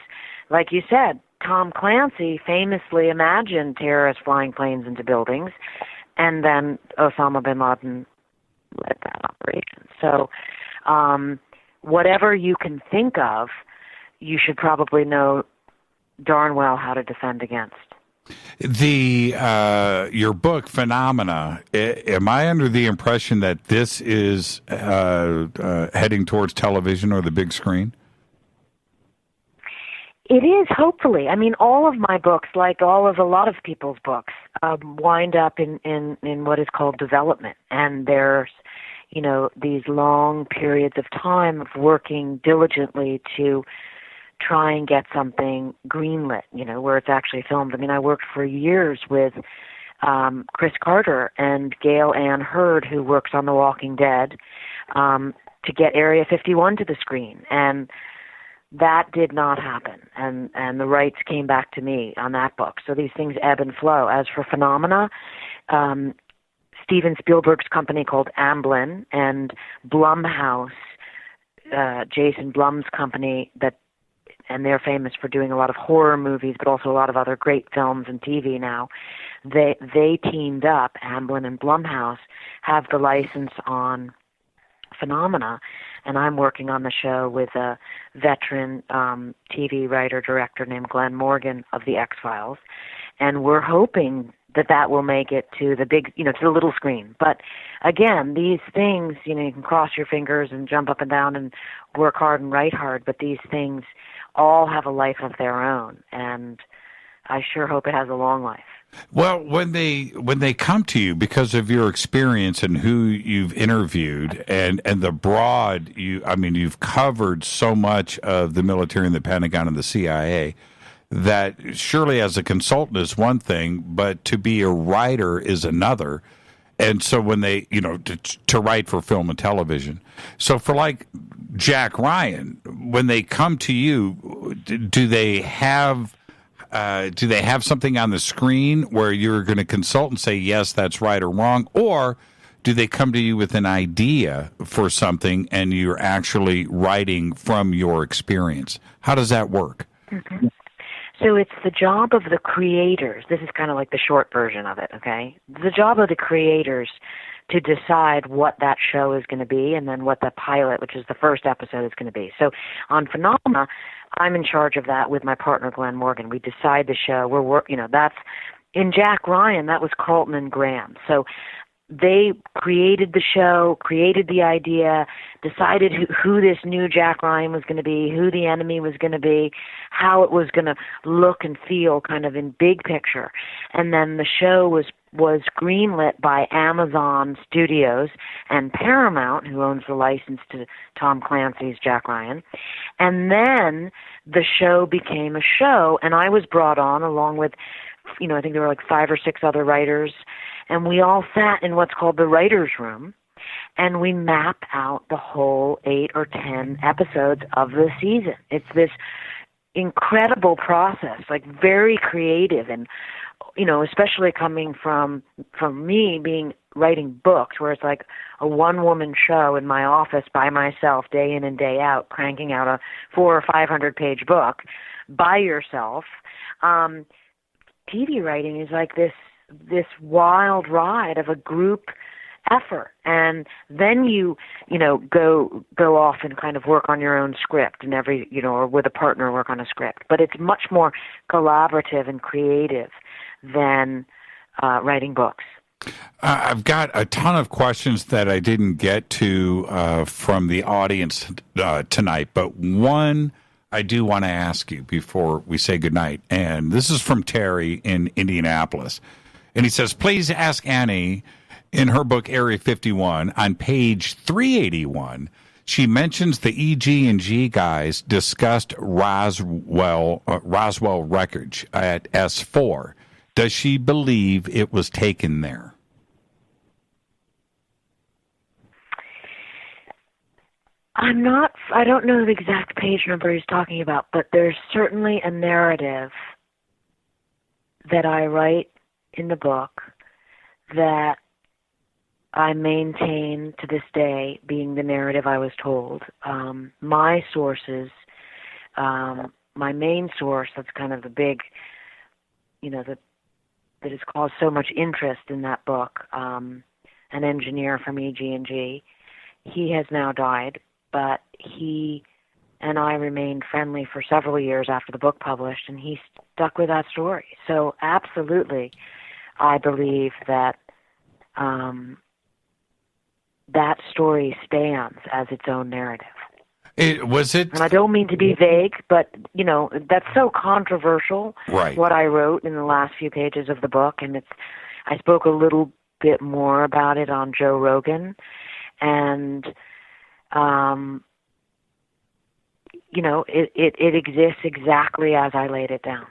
like you said, Tom Clancy famously imagined terrorists flying planes into buildings, and then Osama bin Laden led that operation. So whatever you can think of, you should probably know darn well how to defend against. Your book, Phenomena, am I under the impression that this is heading towards television or the big screen? It is, hopefully. I mean, all of my books, like a lot of people's books, wind up in what is called development. And there's, these long periods of time of working diligently to try and get something greenlit, where it's actually filmed. I mean, I worked for years with Chris Carter and Gail Ann Hurd, who works on The Walking Dead, to get Area 51 to the screen. And that did not happen. And the rights came back to me on that book. So these things ebb and flow. As for Phenomena, Steven Spielberg's company called Amblin and Blumhouse, Jason Blum's company, and they're famous for doing a lot of horror movies, but also a lot of other great films and TV now. They teamed up, Amblin and Blumhouse, have the license on Phenomena, and I'm working on the show with a veteran TV writer-director named Glenn Morgan of The X-Files, and we're hoping that will make it to the big, to the little screen. But again, these things, you can cross your fingers and jump up and down and work hard and write hard, but these things all have a life of their own, and I sure hope it has a long life. Well, when they come to you because of your experience and who you've interviewed and the broad, you've covered so much of the military and the Pentagon and the CIA, that surely as a consultant is one thing, but to be a writer is another. And so when they, to write for film and television. So for like Jack Ryan, when they come to you, do they have something on the screen where you're going to consult and say, yes, that's right or wrong? Or do they come to you with an idea for something and you're actually writing from your experience? How does that work? Mm-hmm. So it's the job of the creators. This is kind of like the short version of it, okay? The job of the creators to decide what that show is going to be and then what the pilot, which is the first episode, is going to be. So on Phenomena, I'm in charge of that with my partner, Glenn Morgan. We decide the show. That's in Jack Ryan, that was Carlton and Graham. So they created the show, created the idea, decided who this new Jack Ryan was going to be, who the enemy was going to be, how it was going to look and feel kind of in big picture. And then the show was greenlit by Amazon Studios and Paramount, who owns the license to Tom Clancy's Jack Ryan. And then the show became a show, and I was brought on along with, I think there were like 5 or 6 other writers, and we all sat in what's called the writer's room, and we map out the whole 8 or 10 episodes of the season. It's this incredible process, like very creative, and especially coming from me writing books where it's like a one-woman show in my office by myself day in and day out, cranking out a 400 or 500 page book by yourself. TV writing is like this wild ride of a group effort, and then you go off and kind of work on your own script, and or with a partner work on a script. But it's much more collaborative and creative than writing books. I've got a ton of questions that I didn't get to from the audience tonight, but one I do want to ask you before we say goodnight, and this is from Terry in Indianapolis. And he says, please ask Annie, in her book Area 51, on page 381, she mentions the EG&G guys discussed Roswell wreckage at S4. Does she believe it was taken there? I don't know the exact page number he's talking about, but there's certainly a narrative that I write in the book that I maintain to this day being the narrative I was told. My sources, my main source, that's kind of the big, that has caused so much interest in that book, an engineer from EG&G. He has now died, but he and I remained friendly for several years after the book published, and he stuck with that story. So absolutely, I believe that that story stands as its own narrative. And I don't mean to be vague, but, that's so controversial, right, what I wrote in the last few pages of the book, and I spoke a little bit more about it on Joe Rogan, and, it exists exactly as I laid it down.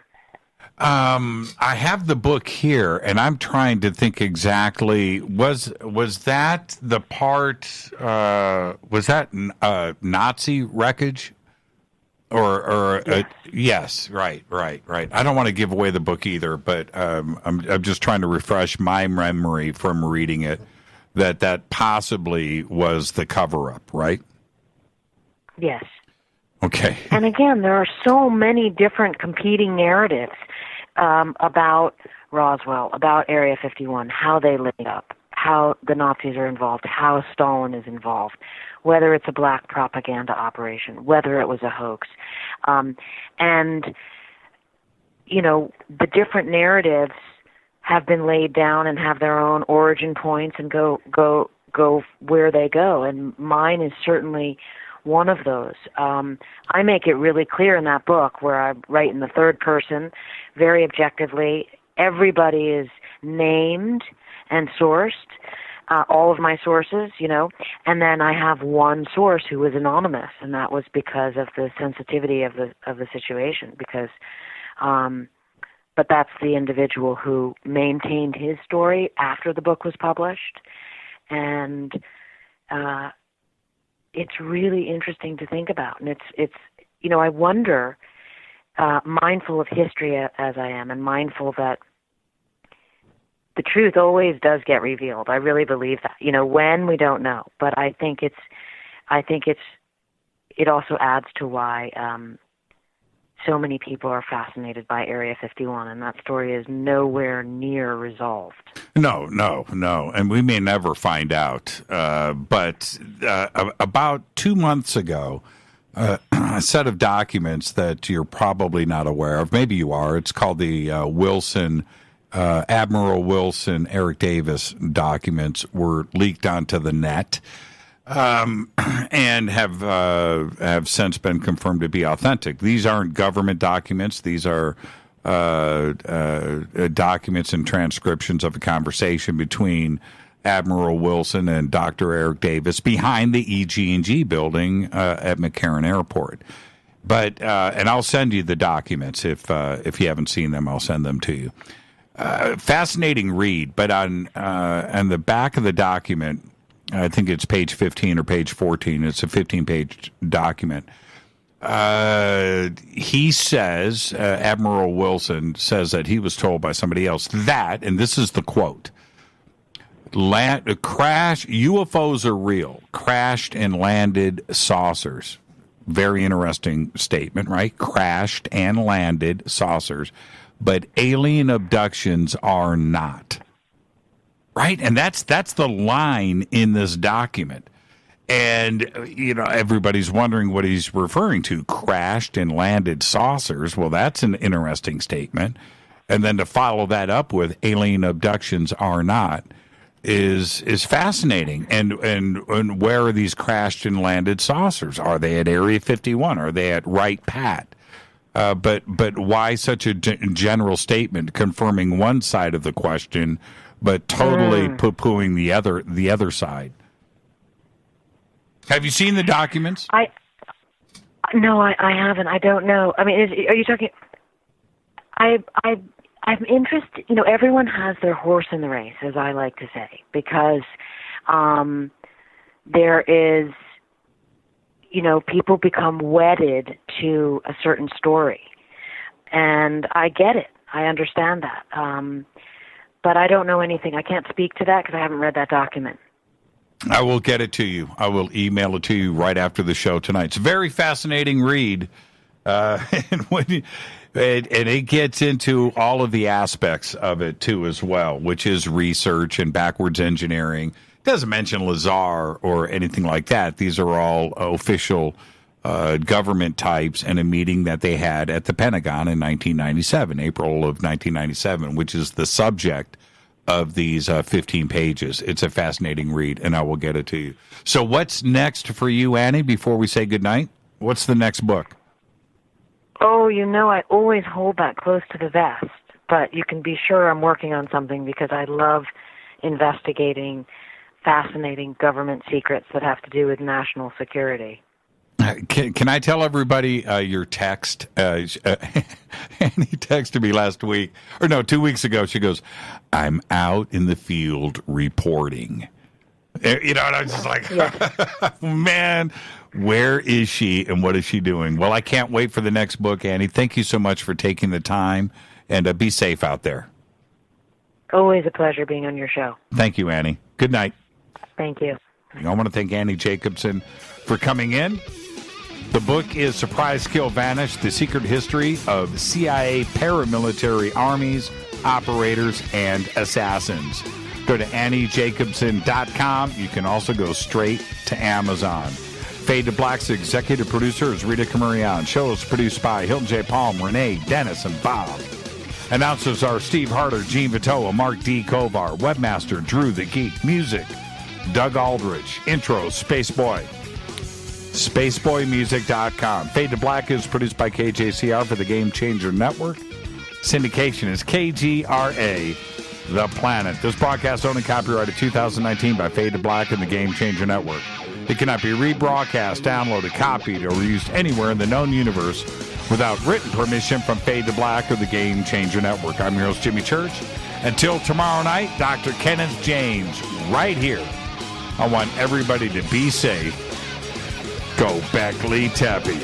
I have the book here, and I'm trying to think exactly. Was that the part? Was that Nazi wreckage? Or yes. Yes, right. I don't want to give away the book either, but I'm just trying to refresh my memory from reading it that possibly was the cover-up, right? Yes. Okay. And again, there are so many different competing narratives about Roswell, about Area 51, how they lit up, how the Nazis are involved, how Stalin is involved, whether it's a black propaganda operation, whether it was a hoax. And, the different narratives have been laid down and have their own origin points and go where they go. And mine is certainly one of those. I make it really clear in that book where I write in the third person, very objectively. Everybody is named and sourced, all of my sources, and then I have one source who was anonymous, and that was because of the sensitivity of the situation. Because, but that's the individual who maintained his story after the book was published, and it's really interesting to think about. And it's I wonder, mindful of history as I am, and mindful that the truth always does get revealed. I really believe that. When, we don't know, but I think it also adds to why so many people are fascinated by Area 51, and that story is nowhere near resolved. No, and we may never find out. But about 2 months ago, a set of documents that you're probably not aware of, maybe you are, it's called the Admiral Wilson, Eric Davis documents were leaked onto the net, and have since been confirmed to be authentic. These aren't government documents. These are documents and transcriptions of a conversation between Admiral Wilson and Dr. Eric Davis behind the EG&G building at McCarran Airport. But and I'll send you the documents if you haven't seen them. I'll send them to you. Fascinating read. But on the back of the document, I think it's page 15 or page 14. It's a 15-page document. He says, Admiral Wilson says that he was told by somebody else that, and this is the quote, UFOs are real, crashed and landed saucers. Very interesting statement, right? Crashed and landed saucers, but alien abductions are not. Right? And that's the line in this document. And, everybody's wondering what he's referring to. Crashed and landed saucers. Well, that's an interesting statement. And then to follow that up with alien abductions are not is fascinating. And where are these crashed and landed saucers? Are they at Area 51? Are they at Wright Pat? But why such a general statement confirming one side of the question, but totally poo-pooing the other side? Have you seen the documents? No, I haven't. I don't know. I mean, are you talking? I'm interested. Everyone has their horse in the race, as I like to say, because there is, people become wedded to a certain story, and I get it. I understand that. But I don't know anything. I can't speak to that because I haven't read that document. I will get it to you. I will email it to you right after the show tonight. It's a very fascinating read, and it gets into all of the aspects of it, too, as well, which is research and backwards engineering. It doesn't mention Lazar or anything like that. These are all official government types and a meeting that they had at the Pentagon in 1997, April of 1997, which is the subject of these 15 pages. It's a fascinating read, and I will get it to you. So what's next for you, Annie, before we say goodnight? What's the next book? Oh, I always hold that close to the vest, but you can be sure I'm working on something because I love investigating fascinating government secrets that have to do with national security. Can I tell everybody your text? Annie texted me last week, 2 weeks ago. She goes, "I'm out in the field reporting." And I was just like, man, where is she and what is she doing? Well, I can't wait for the next book, Annie. Thank you so much for taking the time, and be safe out there. Always a pleasure being on your show. Thank you, Annie. Good night. Thank you. I want to thank Annie Jacobsen for coming in. The book is Surprise, Kill, Vanish, The Secret History of CIA Paramilitary Armies, Operators, and Assassins. Go to AnnieJacobsen.com. You can also go straight to Amazon. Fade to Black's executive producer is Rita Camarion. Show is produced by Hilton J. Palm, Renee, Dennis, and Bob. Announcers are Steve Harder, Gene Vitoa, Mark D. Kovar, Webmaster Drew the Geek, Music, Doug Aldrich, Intro, Spaceboy, SpaceboyMusic.com. Fade to Black is produced by KJCR for the Game Changer Network. Syndication is KGRA, The Planet. This broadcast only copyrighted 2019 by Fade to Black and the Game Changer Network. It cannot be rebroadcast, downloaded, copied, or used anywhere in the known universe without written permission from Fade to Black or the Game Changer Network. I'm your host, Jimmy Church. Until tomorrow night, Dr. Kenneth James, right here. I want everybody to be safe. Go Beckley Teppy.